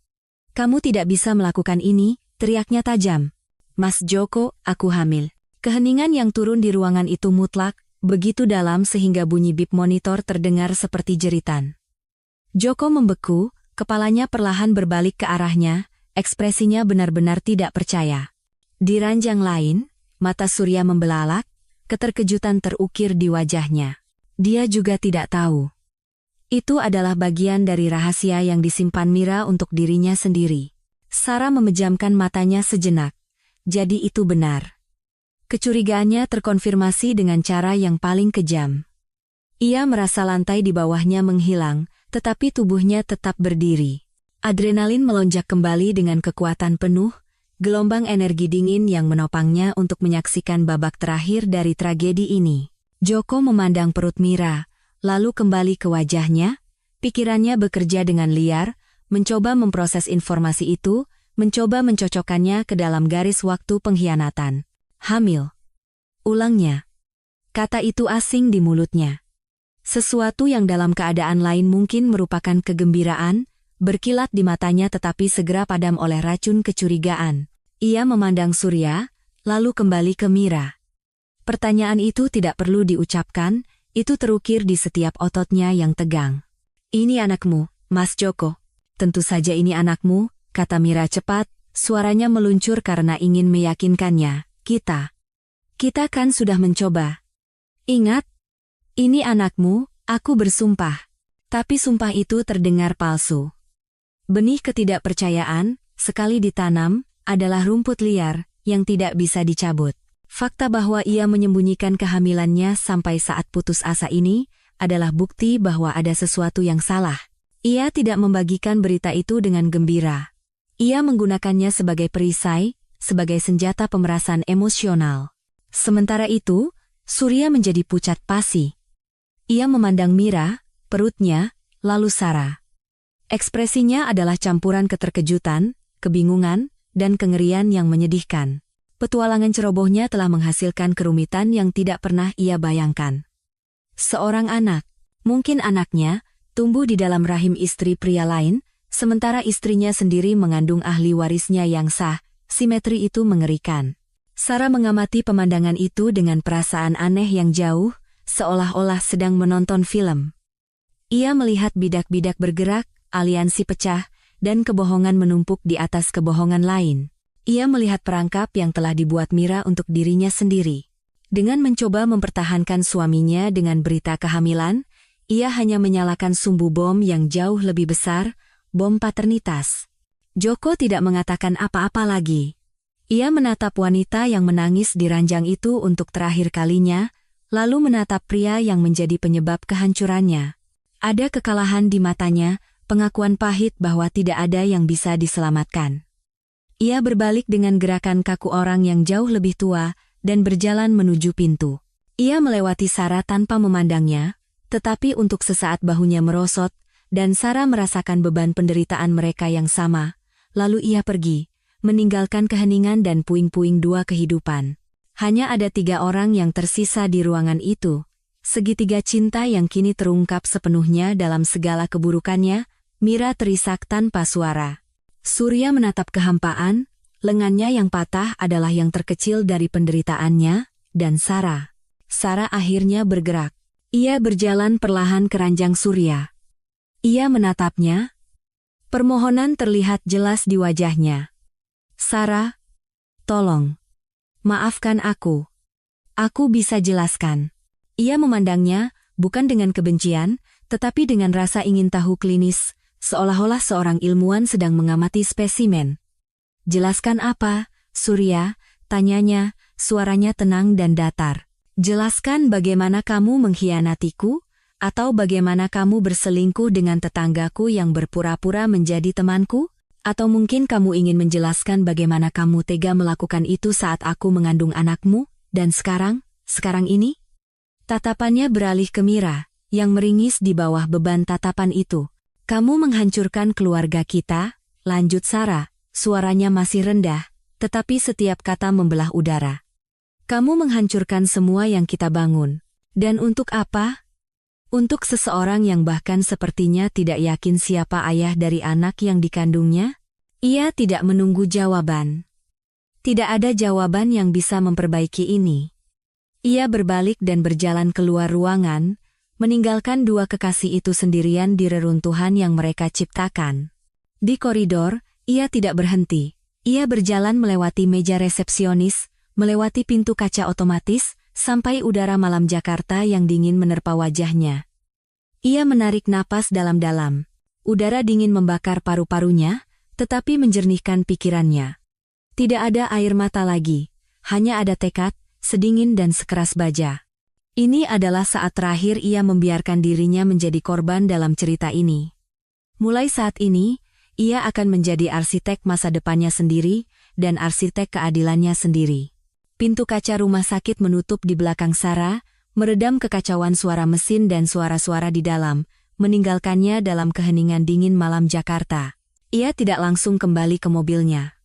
"Kamu tidak bisa melakukan ini," teriaknya tajam. "Mas Joko, aku hamil." Keheningan yang turun di ruangan itu mutlak, begitu dalam sehingga bunyi bip monitor terdengar seperti jeritan. Joko membeku, kepalanya perlahan berbalik ke arahnya, ekspresinya benar-benar tidak percaya. Di ranjang lain, mata Surya membelalak, keterkejutan terukir di wajahnya. Dia juga tidak tahu. Itu adalah bagian dari rahasia yang disimpan Mira untuk dirinya sendiri. Sarah memejamkan matanya sejenak. Jadi itu benar. Kecurigaannya terkonfirmasi dengan cara yang paling kejam. Ia merasa lantai di bawahnya menghilang, tetapi tubuhnya tetap berdiri. Adrenalin melonjak kembali dengan kekuatan penuh, gelombang energi dingin yang menopangnya untuk menyaksikan babak terakhir dari tragedi ini. Joko memandang perut Mira, lalu kembali ke wajahnya, pikirannya bekerja dengan liar, mencoba memproses informasi itu, mencoba mencocokkannya ke dalam garis waktu pengkhianatan. "Hamil." Ulangnya. Kata itu asing di mulutnya. Sesuatu yang dalam keadaan lain mungkin merupakan kegembiraan, berkilat di matanya tetapi segera padam oleh racun kecurigaan. Ia memandang Surya, lalu kembali ke Mira. Pertanyaan itu tidak perlu diucapkan, itu terukir di setiap ototnya yang tegang. "Ini anakmu, Mas Joko." "Tentu saja ini anakmu," kata Mira cepat, suaranya meluncur karena ingin meyakinkannya. Kita kan sudah mencoba." "Ingat, ini anakmu, aku bersumpah." Tapi sumpah itu terdengar palsu. Benih ketidakpercayaan, sekali ditanam, adalah rumput liar, yang tidak bisa dicabut. Fakta bahwa ia menyembunyikan kehamilannya sampai saat putus asa ini, adalah bukti bahwa ada sesuatu yang salah. Ia tidak membagikan berita itu dengan gembira. Ia menggunakannya sebagai perisai, sebagai senjata pemerasan emosional. Sementara itu, Surya menjadi pucat pasi. Ia memandang Mira, perutnya, lalu Sarah. Ekspresinya adalah campuran keterkejutan, kebingungan, dan kengerian yang menyedihkan. Petualangan cerobohnya telah menghasilkan kerumitan yang tidak pernah ia bayangkan. Seorang anak, mungkin anaknya, tumbuh di dalam rahim istri pria lain, sementara istrinya sendiri mengandung ahli warisnya yang sah. Simetri itu mengerikan. Sarah mengamati pemandangan itu dengan perasaan aneh yang jauh, seolah-olah sedang menonton film. Ia melihat bidak-bidak bergerak, aliansi pecah, dan kebohongan menumpuk di atas kebohongan lain. Ia melihat perangkap yang telah dibuat Mira untuk dirinya sendiri. Dengan mencoba mempertahankan suaminya dengan berita kehamilan, ia hanya menyalakan sumbu bom yang jauh lebih besar, bom paternitas. Joko tidak mengatakan apa-apa lagi. Ia menatap wanita yang menangis di ranjang itu untuk terakhir kalinya, lalu menatap pria yang menjadi penyebab kehancurannya. Ada kekalahan di matanya, pengakuan pahit bahwa tidak ada yang bisa diselamatkan. Ia berbalik dengan gerakan kaku orang yang jauh lebih tua, dan berjalan menuju pintu. Ia melewati Sarah tanpa memandangnya, tetapi untuk sesaat bahunya merosot, dan Sarah merasakan beban penderitaan mereka yang sama. Lalu ia pergi, meninggalkan keheningan dan puing-puing dua kehidupan. Hanya ada 3 orang yang tersisa di ruangan itu. Segitiga cinta yang kini terungkap sepenuhnya dalam segala keburukannya. Mira terisak tanpa suara. Surya menatap kehampaan, lengannya yang patah adalah yang terkecil dari penderitaannya, dan Sarah. Sarah akhirnya bergerak. Ia berjalan perlahan ke ranjang Surya. Ia menatapnya. Permohonan terlihat jelas di wajahnya. Sarah, tolong. Maafkan aku. Aku bisa jelaskan. Ia memandangnya, bukan dengan kebencian, tetapi dengan rasa ingin tahu klinis, seolah-olah seorang ilmuwan sedang mengamati spesimen. Jelaskan apa, Surya? Tanyanya, suaranya tenang dan datar. Jelaskan bagaimana kamu mengkhianatiku, atau bagaimana kamu berselingkuh dengan tetanggaku yang berpura-pura menjadi temanku? Atau mungkin kamu ingin menjelaskan bagaimana kamu tega melakukan itu saat aku mengandung anakmu, dan sekarang ini? Tatapannya beralih ke Mira, yang meringis di bawah beban tatapan itu. Kamu menghancurkan keluarga kita, lanjut Sarah, suaranya masih rendah, tetapi setiap kata membelah udara. Kamu menghancurkan semua yang kita bangun. Dan untuk apa? Untuk seseorang yang bahkan sepertinya tidak yakin siapa ayah dari anak yang dikandungnya? Ia tidak menunggu jawaban. Tidak ada jawaban yang bisa memperbaiki ini. Ia berbalik dan berjalan keluar ruangan, meninggalkan 2 kekasih itu sendirian di reruntuhan yang mereka ciptakan. Di koridor, ia tidak berhenti. Ia berjalan melewati meja resepsionis, melewati pintu kaca otomatis, sampai udara malam Jakarta yang dingin menerpa wajahnya. Ia menarik napas dalam-dalam. Udara dingin membakar paru-parunya, tetapi menjernihkan pikirannya. Tidak ada air mata lagi, hanya ada tekad, sedingin dan sekeras baja. Ini adalah saat terakhir ia membiarkan dirinya menjadi korban dalam cerita ini. Mulai saat ini, ia akan menjadi arsitek masa depannya sendiri, dan arsitek keadilannya sendiri. Pintu kaca rumah sakit menutup di belakang Sarah, meredam kekacauan suara mesin dan suara-suara di dalam, meninggalkannya dalam keheningan dingin malam Jakarta. Ia tidak langsung kembali ke mobilnya.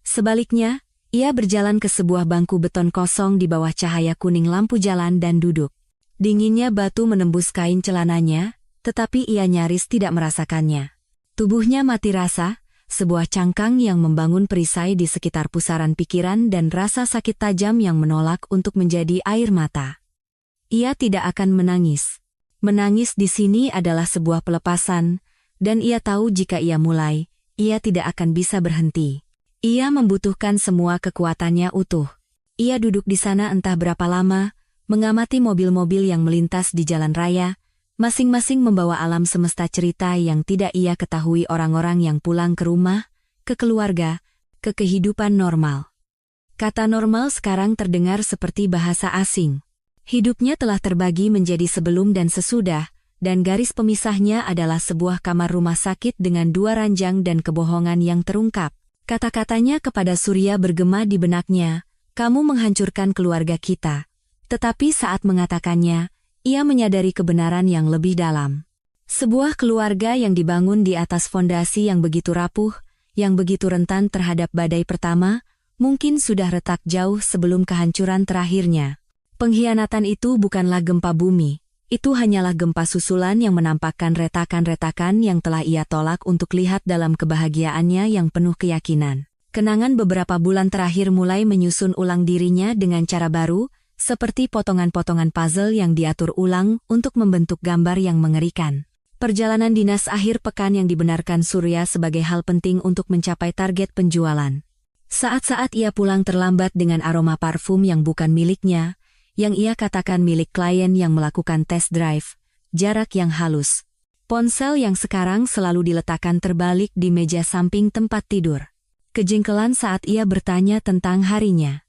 Sebaliknya, ia berjalan ke sebuah bangku beton kosong di bawah cahaya kuning lampu jalan dan duduk. Dinginnya batu menembus kain celananya, tetapi ia nyaris tidak merasakannya. Tubuhnya mati rasa, sebuah cangkang yang membangun perisai di sekitar pusaran pikiran dan rasa sakit tajam yang menolak untuk menjadi air mata. Ia tidak akan menangis. Menangis di sini adalah sebuah pelepasan, dan ia tahu jika ia mulai, ia tidak akan bisa berhenti. Ia membutuhkan semua kekuatannya utuh. Ia duduk di sana entah berapa lama, mengamati mobil-mobil yang melintas di jalan raya, masing-masing membawa alam semesta cerita yang tidak ia ketahui orang-orang yang pulang ke rumah, ke keluarga, ke kehidupan normal. Kata normal sekarang terdengar seperti bahasa asing. Hidupnya telah terbagi menjadi sebelum dan sesudah, dan garis pemisahnya adalah sebuah kamar rumah sakit dengan 2 ranjang dan kebohongan yang terungkap. Kata-katanya kepada Surya bergema di benaknya, kamu menghancurkan keluarga kita. Tetapi saat mengatakannya, ia menyadari kebenaran yang lebih dalam. Sebuah keluarga yang dibangun di atas fondasi yang begitu rapuh, yang begitu rentan terhadap badai pertama, mungkin sudah retak jauh sebelum kehancuran terakhirnya. Pengkhianatan itu bukanlah gempa bumi, itu hanyalah gempa susulan yang menampakkan retakan-retakan yang telah ia tolak untuk lihat dalam kebahagiaannya yang penuh keyakinan. Kenangan beberapa bulan terakhir mulai menyusun ulang dirinya dengan cara baru, seperti potongan-potongan puzzle yang diatur ulang untuk membentuk gambar yang mengerikan. Perjalanan dinas akhir pekan yang dibenarkan Surya sebagai hal penting untuk mencapai target penjualan. Saat-saat ia pulang terlambat dengan aroma parfum yang bukan miliknya, yang ia katakan milik klien yang melakukan test drive, jarak yang halus. Ponsel yang sekarang selalu diletakkan terbalik di meja samping tempat tidur. Kejengkelan saat ia bertanya tentang harinya.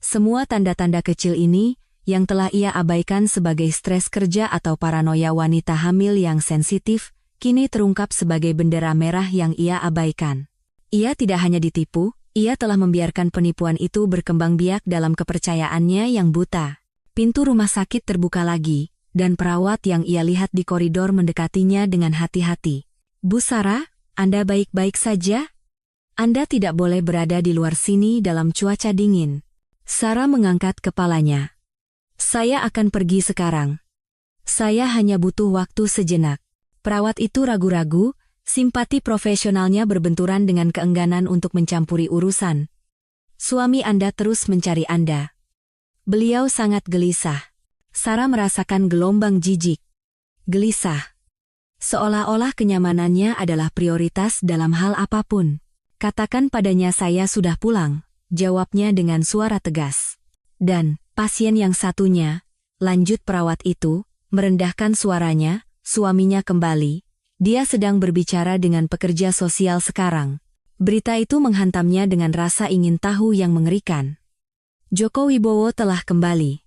Semua tanda-tanda kecil ini, yang telah ia abaikan sebagai stres kerja atau paranoia wanita hamil yang sensitif, kini terungkap sebagai bendera merah yang ia abaikan. Ia tidak hanya ditipu, ia telah membiarkan penipuan itu berkembang biak dalam kepercayaannya yang buta. Pintu rumah sakit terbuka lagi, dan perawat yang ia lihat di koridor mendekatinya dengan hati-hati. "Bu Sarah, Anda baik-baik saja? Anda tidak boleh berada di luar sini dalam cuaca dingin." Sarah mengangkat kepalanya. "Saya akan pergi sekarang. Saya hanya butuh waktu sejenak." Perawat itu ragu-ragu, simpati profesionalnya berbenturan dengan keengganan untuk mencampuri urusan. "Suami Anda terus mencari Anda." Beliau sangat gelisah. Sarah merasakan gelombang jijik. Gelisah. Seolah-olah kenyamanannya adalah prioritas dalam hal apapun. "Katakan padanya saya sudah pulang," jawabnya dengan suara tegas. "Dan, pasien yang satunya," lanjut perawat itu, merendahkan suaranya, "suaminya kembali. Dia sedang berbicara dengan pekerja sosial sekarang." Berita itu menghantamnya dengan rasa ingin tahu yang mengerikan. Joko Wibowo telah kembali.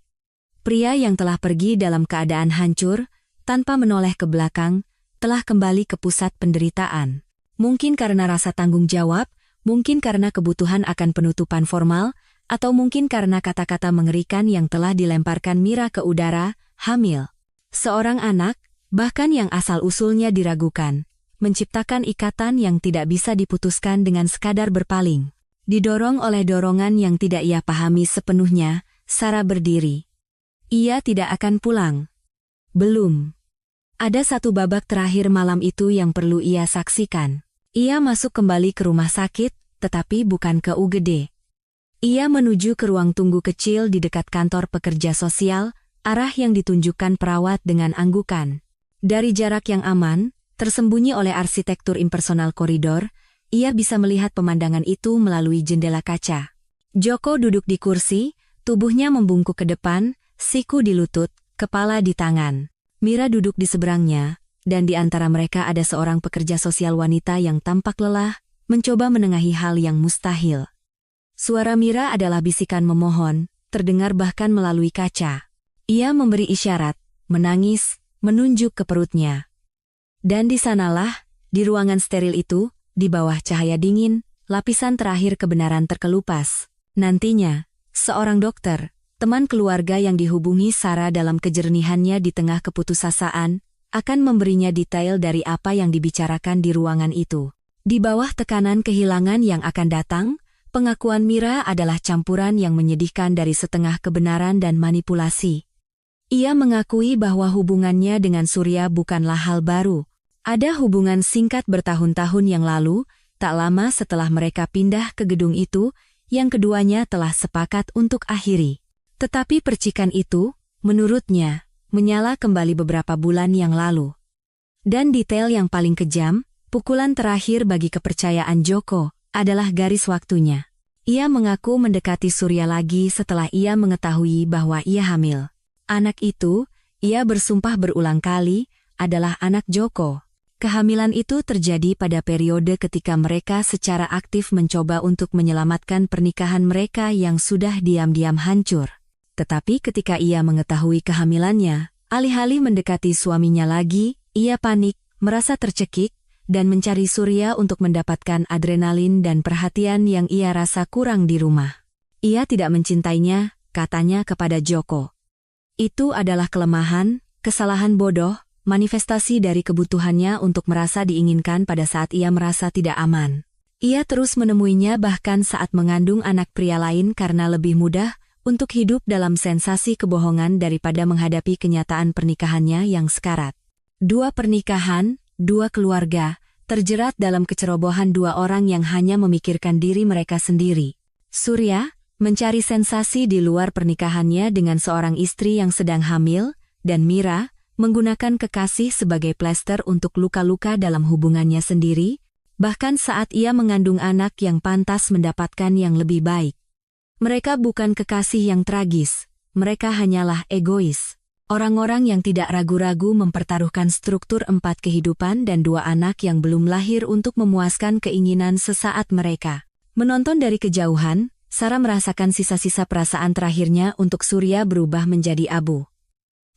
Pria yang telah pergi dalam keadaan hancur, tanpa menoleh ke belakang, telah kembali ke pusat penderitaan. Mungkin karena rasa tanggung jawab, mungkin karena kebutuhan akan penutupan formal, atau mungkin karena kata-kata mengerikan yang telah dilemparkan Mira ke udara, hamil. Seorang anak, bahkan yang asal-usulnya diragukan, menciptakan ikatan yang tidak bisa diputuskan dengan sekadar berpaling. Didorong oleh dorongan yang tidak ia pahami sepenuhnya, Sarah berdiri. Ia tidak akan pulang. Belum. Ada satu babak terakhir malam itu yang perlu ia saksikan. Ia masuk kembali ke rumah sakit, tetapi bukan ke UGD. Ia menuju ke ruang tunggu kecil di dekat kantor pekerja sosial, arah yang ditunjukkan perawat dengan anggukan. Dari jarak yang aman, tersembunyi oleh arsitektur impersonal koridor, ia bisa melihat pemandangan itu melalui jendela kaca. Joko duduk di kursi, tubuhnya membungkuk ke depan, siku di lutut, kepala di tangan. Mira duduk di seberangnya, dan di antara mereka ada seorang pekerja sosial wanita yang tampak lelah, mencoba menengahi hal yang mustahil. Suara Mira adalah bisikan memohon, terdengar bahkan melalui kaca. Ia memberi isyarat, menangis, menunjuk ke perutnya. Dan di sanalah, di ruangan steril itu, di bawah cahaya dingin, lapisan terakhir kebenaran terkelupas. Nantinya, seorang dokter, teman keluarga yang dihubungi Sarah dalam kejernihannya di tengah keputusasaan, akan memberinya detail dari apa yang dibicarakan di ruangan itu. Di bawah tekanan kehilangan yang akan datang, pengakuan Mira adalah campuran yang menyedihkan dari setengah kebenaran dan manipulasi. Ia mengakui bahwa hubungannya dengan Surya bukanlah hal baru. Ada hubungan singkat bertahun-tahun yang lalu, tak lama setelah mereka pindah ke gedung itu, yang keduanya telah sepakat untuk akhiri. Tetapi percikan itu, menurutnya, menyala kembali beberapa bulan yang lalu. Dan detail yang paling kejam, pukulan terakhir bagi kepercayaan Joko, adalah garis waktunya. Ia mengaku mendekati Surya lagi setelah ia mengetahui bahwa ia hamil. Anak itu, ia bersumpah berulang kali, adalah anak Joko. Kehamilan itu terjadi pada periode ketika mereka secara aktif mencoba untuk menyelamatkan pernikahan mereka yang sudah diam-diam hancur. Tetapi ketika ia mengetahui kehamilannya, alih-alih mendekati suaminya lagi, ia panik, merasa tercekik, dan mencari Surya untuk mendapatkan adrenalin dan perhatian yang ia rasa kurang di rumah. Ia tidak mencintainya, katanya kepada Joko. Itu adalah kelemahan, kesalahan bodoh, manifestasi dari kebutuhannya untuk merasa diinginkan pada saat ia merasa tidak aman. Ia terus menemuinya bahkan saat mengandung anak pria lain karena lebih mudah untuk hidup dalam sensasi kebohongan daripada menghadapi kenyataan pernikahannya yang sekarat. Dua pernikahan, dua keluarga, terjerat dalam kecerobohan dua orang yang hanya memikirkan diri mereka sendiri. Surya, mencari sensasi di luar pernikahannya dengan seorang istri yang sedang hamil, dan Mira, menggunakan kekasih sebagai plester untuk luka-luka dalam hubungannya sendiri, bahkan saat ia mengandung anak yang pantas mendapatkan yang lebih baik. Mereka bukan kekasih yang tragis, mereka hanyalah egois. Orang-orang yang tidak ragu-ragu mempertaruhkan struktur 4 kehidupan dan 2 anak yang belum lahir untuk memuaskan keinginan sesaat mereka. Menonton dari kejauhan, Sarah merasakan sisa-sisa perasaan terakhirnya untuk Surya berubah menjadi abu.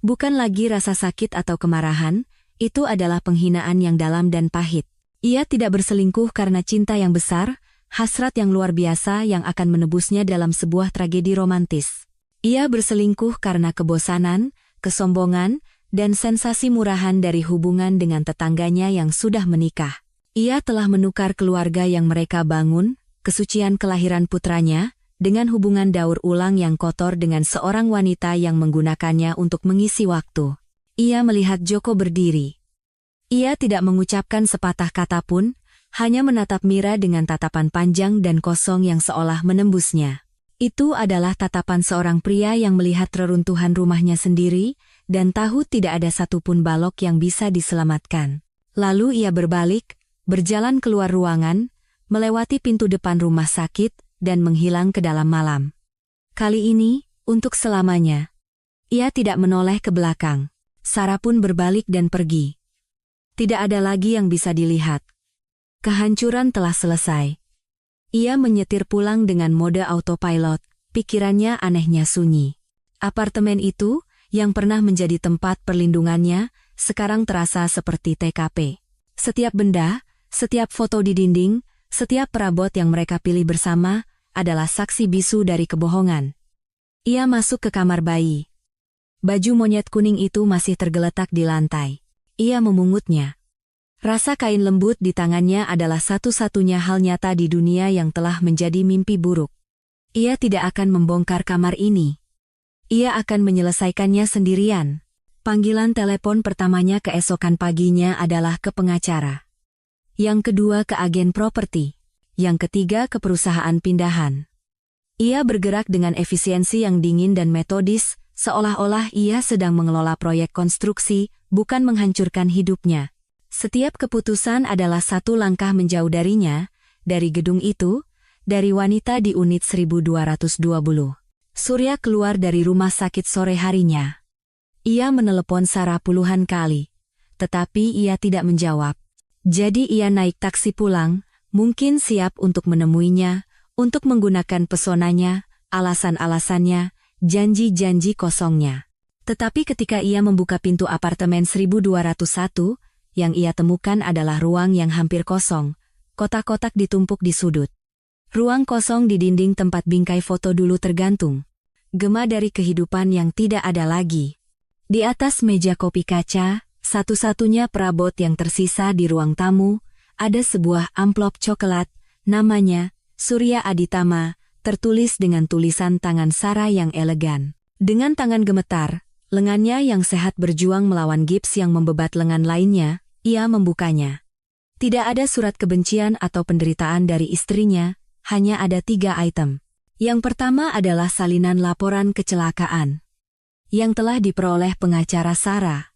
Bukan lagi rasa sakit atau kemarahan, itu adalah penghinaan yang dalam dan pahit. Ia tidak berselingkuh karena cinta yang besar, hasrat yang luar biasa yang akan menebusnya dalam sebuah tragedi romantis. Ia berselingkuh karena kebosanan, kesombongan, dan sensasi murahan dari hubungan dengan tetangganya yang sudah menikah. Ia telah menukar keluarga yang mereka bangun, kesucian kelahiran putranya, dengan hubungan daur ulang yang kotor dengan seorang wanita yang menggunakannya untuk mengisi waktu. Ia melihat Joko berdiri. Ia tidak mengucapkan sepatah kata pun, hanya menatap Mira dengan tatapan panjang dan kosong yang seolah menembusnya. Itu adalah tatapan seorang pria yang melihat reruntuhan rumahnya sendiri, dan tahu tidak ada satupun balok yang bisa diselamatkan. Lalu ia berbalik, berjalan keluar ruangan, melewati pintu depan rumah sakit, dan menghilang ke dalam malam. Kali ini, untuk selamanya. Ia tidak menoleh ke belakang. Sarah pun berbalik dan pergi. Tidak ada lagi yang bisa dilihat. Kehancuran telah selesai. Ia menyetir pulang dengan mode autopilot, pikirannya anehnya sunyi. Apartemen itu, yang pernah menjadi tempat perlindungannya, sekarang terasa seperti TKP. Setiap benda, setiap foto di dinding, setiap perabot yang mereka pilih bersama, adalah saksi bisu dari kebohongan. Ia masuk ke kamar bayi. Baju monyet kuning itu masih tergeletak di lantai. Ia memungutnya. Rasa kain lembut di tangannya adalah satu-satunya hal nyata di dunia yang telah menjadi mimpi buruk. Ia tidak akan membongkar kamar ini. Ia akan menyelesaikannya sendirian. Panggilan telepon pertamanya keesokan paginya adalah ke pengacara. Yang kedua ke agen properti. Yang ketiga ke perusahaan pindahan. Ia bergerak dengan efisiensi yang dingin dan metodis, seolah-olah ia sedang mengelola proyek konstruksi, bukan menghancurkan hidupnya. Setiap keputusan adalah satu langkah menjauh darinya, dari gedung itu, dari wanita di unit 1220. Surya keluar dari rumah sakit sore harinya. Ia menelepon Sarah puluhan kali, tetapi ia tidak menjawab. Jadi ia naik taksi pulang, mungkin siap untuk menemuinya, untuk menggunakan pesonanya, alasan-alasannya, janji-janji kosongnya. Tetapi ketika ia membuka pintu apartemen 1201, yang ia temukan adalah ruang yang hampir kosong, kotak-kotak ditumpuk di sudut. Ruang kosong di dinding tempat bingkai foto dulu tergantung. Gema dari kehidupan yang tidak ada lagi. Di atas meja kopi kaca, satu-satunya perabot yang tersisa di ruang tamu, ada sebuah amplop coklat, namanya Surya Aditama, tertulis dengan tulisan tangan Sarah yang elegan. Dengan tangan gemetar, lengannya yang sehat berjuang melawan gips yang membebat lengan lainnya, ia membukanya. Tidak ada surat kebencian atau penderitaan dari istrinya, hanya ada 3 item. Yang pertama adalah salinan laporan kecelakaan yang telah diperoleh pengacara Sarah,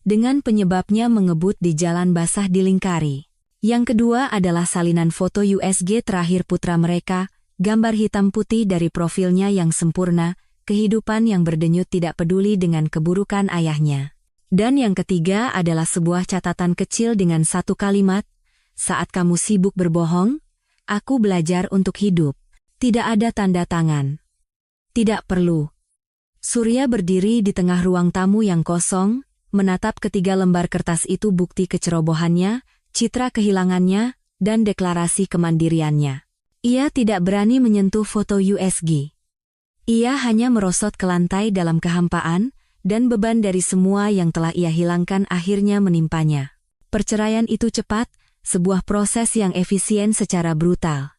dengan penyebabnya mengebut di jalan basah di Lingkari. Yang kedua adalah salinan foto USG terakhir putra mereka, gambar hitam putih dari profilnya yang sempurna, kehidupan yang berdenyut tidak peduli dengan keburukan ayahnya. Dan yang ketiga adalah sebuah catatan kecil dengan satu kalimat, "Saat kamu sibuk berbohong, aku belajar untuk hidup." Tidak ada tanda tangan. Tidak perlu. Surya berdiri di tengah ruang tamu yang kosong, menatap ketiga lembar kertas itu, bukti kecerobohannya, citra kehilangannya, dan deklarasi kemandiriannya. Ia tidak berani menyentuh foto USG. Ia hanya merosot ke lantai dalam kehampaan, dan beban dari semua yang telah ia hilangkan akhirnya menimpanya. Perceraian itu cepat, sebuah proses yang efisien secara brutal.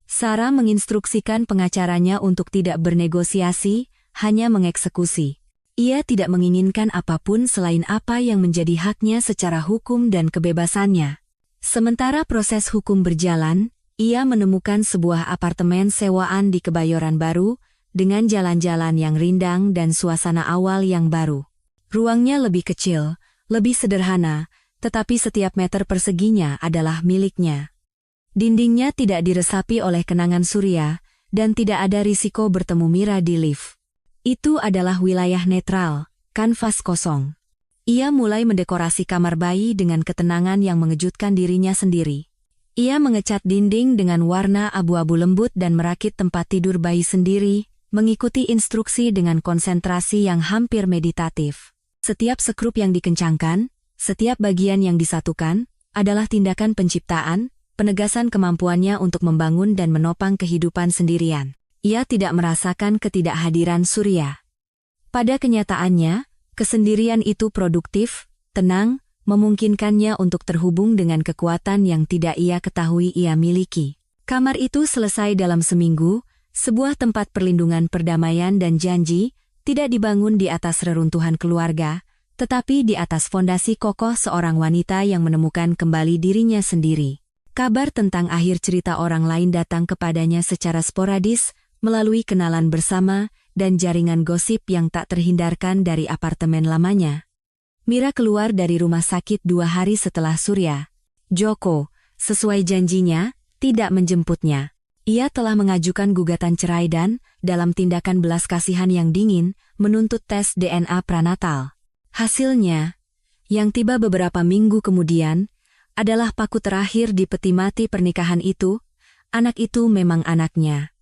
Sarah menginstruksikan pengacaranya untuk tidak bernegosiasi, hanya mengeksekusi. Ia tidak menginginkan apapun selain apa yang menjadi haknya secara hukum dan kebebasannya. Sementara proses hukum berjalan, ia menemukan sebuah apartemen sewaan di Kebayoran Baru, dengan jalan-jalan yang rindang dan suasana awal yang baru. Ruangnya lebih kecil, lebih sederhana, tetapi setiap meter perseginya adalah miliknya. Dindingnya tidak diresapi oleh kenangan Surya, dan tidak ada risiko bertemu Mira di lift. Itu adalah wilayah netral, kanvas kosong. Ia mulai mendekorasi kamar bayi dengan ketenangan yang mengejutkan dirinya sendiri. Ia mengecat dinding dengan warna abu-abu lembut dan merakit tempat tidur bayi sendiri, mengikuti instruksi dengan konsentrasi yang hampir meditatif. Setiap sekrup yang dikencangkan, setiap bagian yang disatukan, adalah tindakan penciptaan, penegasan kemampuannya untuk membangun dan menopang kehidupan sendirian. Ia tidak merasakan ketidakhadiran Surya. Pada kenyataannya, Kesendirian itu produktif, tenang, memungkinkannya untuk terhubung dengan kekuatan yang tidak ia ketahui ia miliki. Kamar itu selesai dalam seminggu, sebuah tempat perlindungan perdamaian dan janji, tidak dibangun di atas reruntuhan keluarga, tetapi di atas fondasi kokoh seorang wanita yang menemukan kembali dirinya sendiri. Kabar tentang akhir cerita orang lain datang kepadanya secara sporadis, melalui kenalan bersama, dan jaringan gosip yang tak terhindarkan dari apartemen lamanya. Mira keluar dari rumah sakit 2 hari setelah Surya. Joko, sesuai janjinya, tidak menjemputnya. Ia telah mengajukan gugatan cerai dan, dalam tindakan belas kasihan yang dingin, menuntut tes DNA pranatal. Hasilnya, yang tiba beberapa minggu kemudian, adalah paku terakhir di peti mati pernikahan itu. Anak itu memang anaknya.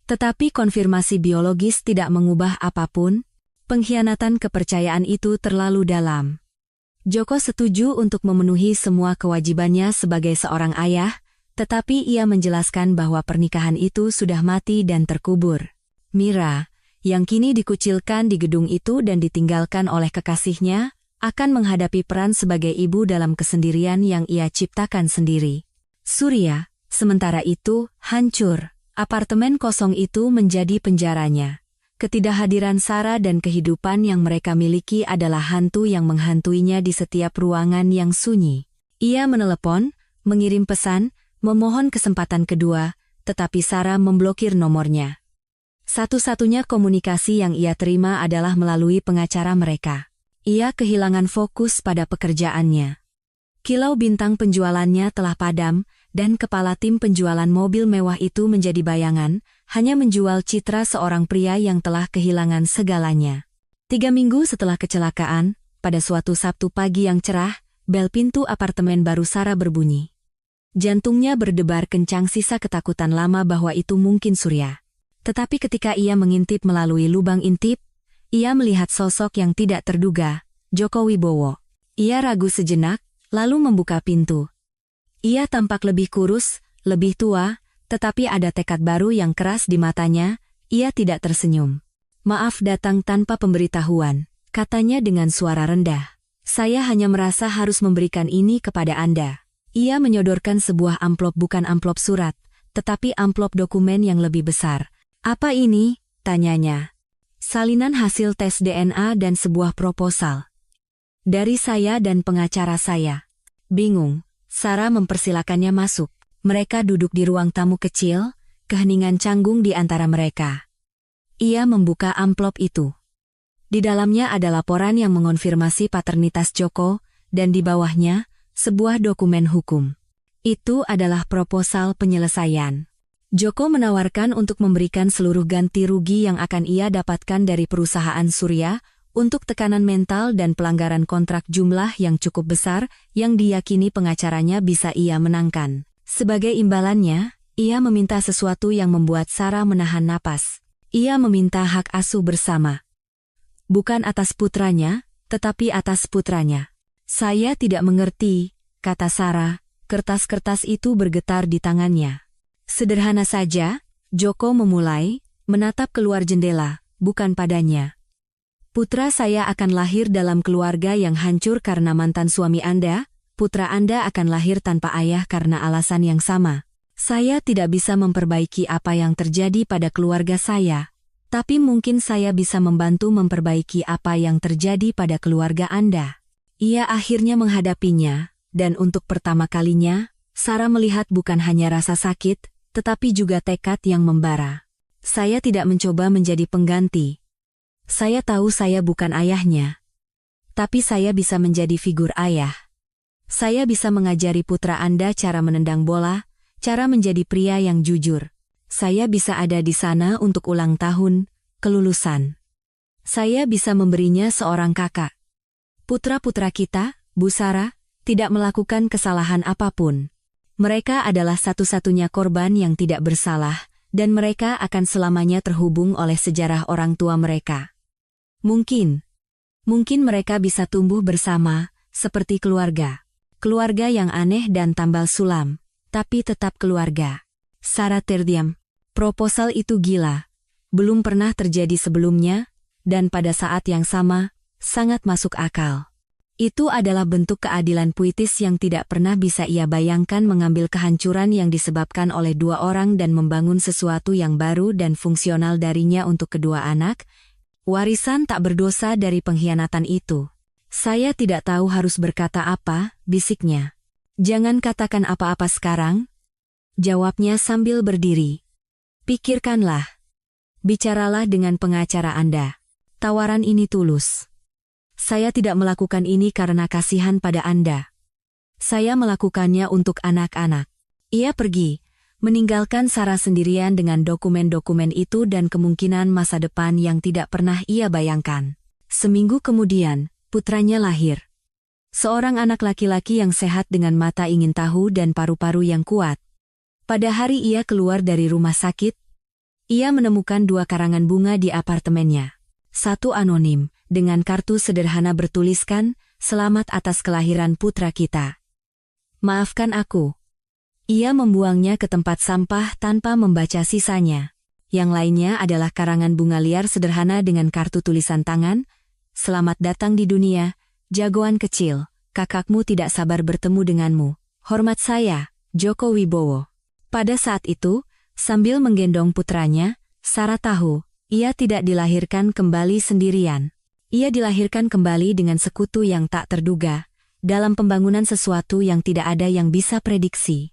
Tetapi konfirmasi biologis tidak mengubah apapun, pengkhianatan kepercayaan itu terlalu dalam. Joko setuju untuk memenuhi semua kewajibannya sebagai seorang ayah, tetapi ia menjelaskan bahwa pernikahan itu sudah mati dan terkubur. Mira, yang kini dikucilkan di gedung itu dan ditinggalkan oleh kekasihnya, akan menghadapi peran sebagai ibu dalam kesendirian yang ia ciptakan sendiri. Surya, sementara itu, hancur. Apartemen kosong itu menjadi penjaranya. Ketidakhadiran Sarah dan kehidupan yang mereka miliki adalah hantu yang menghantuinya di setiap ruangan yang sunyi. Ia menelepon, mengirim pesan, memohon kesempatan kedua, tetapi Sarah memblokir nomornya. Satu-satunya komunikasi yang ia terima adalah melalui pengacara mereka. Ia kehilangan fokus pada pekerjaannya. Kilau bintang penjualannya telah padam, dan kepala tim penjualan mobil mewah itu menjadi bayangan, hanya menjual citra seorang pria yang telah kehilangan segalanya. 3 minggu setelah kecelakaan, pada suatu Sabtu pagi yang cerah, bel pintu apartemen baru Sarah berbunyi. Jantungnya berdebar kencang, sisa ketakutan lama bahwa itu mungkin Surya. Tetapi ketika ia mengintip melalui lubang intip, ia melihat sosok yang tidak terduga, Joko Wibowo. Ia ragu sejenak, lalu membuka pintu. Ia tampak lebih kurus, lebih tua, tetapi ada tekad baru yang keras di matanya. Ia tidak tersenyum. "Maaf datang tanpa pemberitahuan," katanya dengan suara rendah. "Saya hanya merasa harus memberikan ini kepada Anda." Ia menyodorkan sebuah amplop, bukan amplop surat, tetapi amplop dokumen yang lebih besar. "Apa ini?" tanyanya. "Salinan hasil tes DNA dan sebuah proposal. Dari saya dan pengacara saya." Bingung, Sarah mempersilakannya masuk. Mereka duduk di ruang tamu kecil, keheningan canggung di antara mereka. Ia membuka amplop itu. Di dalamnya ada laporan yang mengonfirmasi paternitas Joko, dan di bawahnya, sebuah dokumen hukum. Itu adalah proposal penyelesaian. Joko menawarkan untuk memberikan seluruh ganti rugi yang akan ia dapatkan dari perusahaan Surya, untuk tekanan mental dan pelanggaran kontrak jumlah yang cukup besar, yang diyakini pengacaranya bisa ia menangkan. Sebagai imbalannya, ia meminta sesuatu yang membuat Sarah menahan napas. Ia meminta hak asuh bersama. Bukan atas putranya, tetapi atas putranya. "Saya tidak mengerti," kata Sarah. Kertas-kertas itu bergetar di tangannya. "Sederhana saja," Joko memulai, menatap keluar jendela, "bukan padanya. Putra saya akan lahir dalam keluarga yang hancur karena mantan suami Anda, putra Anda akan lahir tanpa ayah karena alasan yang sama. Saya tidak bisa memperbaiki apa yang terjadi pada keluarga saya, tapi mungkin saya bisa membantu memperbaiki apa yang terjadi pada keluarga Anda." Ia akhirnya menghadapinya, dan untuk pertama kalinya, Sarah melihat bukan hanya rasa sakit, tetapi juga tekad yang membara. "Saya tidak mencoba menjadi pengganti. Saya tahu saya bukan ayahnya. Tapi saya bisa menjadi figur ayah. Saya bisa mengajari putra Anda cara menendang bola, cara menjadi pria yang jujur. Saya bisa ada di sana untuk ulang tahun, kelulusan. Saya bisa memberinya seorang kakak. Putra-putra kita, Bu Sarah, tidak melakukan kesalahan apapun. Mereka adalah satu-satunya korban yang tidak bersalah, dan mereka akan selamanya terhubung oleh sejarah orang tua mereka. Mungkin mereka bisa tumbuh bersama, seperti keluarga. Keluarga yang aneh dan tambal sulam, tapi tetap keluarga." Sarah terdiam. Proposal itu gila. Belum pernah terjadi sebelumnya, dan pada saat yang sama, Sangat masuk akal. Itu adalah bentuk keadilan puitis yang tidak pernah bisa ia bayangkan, mengambil kehancuran yang disebabkan oleh dua orang dan membangun sesuatu yang baru dan fungsional darinya untuk kedua anak. Warisan tak berdosa dari pengkhianatan itu. Saya tidak tahu harus berkata apa, bisiknya. Jangan katakan apa-apa sekarang, jawabnya sambil berdiri. Pikirkanlah. Bicaralah dengan pengacara Anda. Tawaran ini tulus. Saya tidak melakukan ini karena kasihan pada Anda. Saya melakukannya untuk anak-anak. Ia pergi, meninggalkan Sarah sendirian dengan dokumen-dokumen itu dan kemungkinan masa depan yang tidak pernah ia bayangkan. Seminggu kemudian, putranya lahir. Seorang anak laki-laki yang sehat dengan mata ingin tahu dan paru-paru yang kuat. Pada hari ia keluar dari rumah sakit, ia menemukan dua karangan bunga di apartemennya. Satu anonim, dengan kartu sederhana bertuliskan, "Selamat atas kelahiran putra kita. Maafkan aku." Ia membuangnya ke tempat sampah tanpa membaca sisanya. Yang lainnya adalah karangan bunga liar sederhana dengan kartu tulisan tangan, "Selamat datang di dunia, jagoan kecil. Kakakmu tidak sabar bertemu denganmu. Hormat saya, Joko Wibowo." Pada saat itu, sambil menggendong putranya, Sarah tahu, ia tidak dilahirkan kembali sendirian. Ia dilahirkan kembali dengan sekutu yang tak terduga, dalam pembangunan sesuatu yang tidak ada yang bisa prediksi.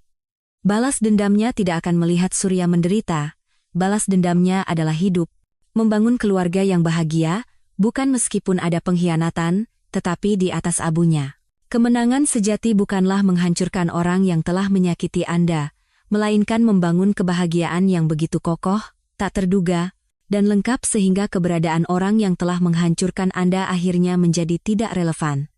Balas dendamnya tidak akan melihat Surya menderita, balas dendamnya adalah hidup, membangun keluarga yang bahagia, bukan meskipun ada pengkhianatan, tetapi di atas abunya. Kemenangan sejati bukanlah menghancurkan orang yang telah menyakiti Anda, melainkan membangun kebahagiaan yang begitu kokoh, tak terduga, dan lengkap sehingga keberadaan orang yang telah menghancurkan Anda akhirnya menjadi tidak relevan.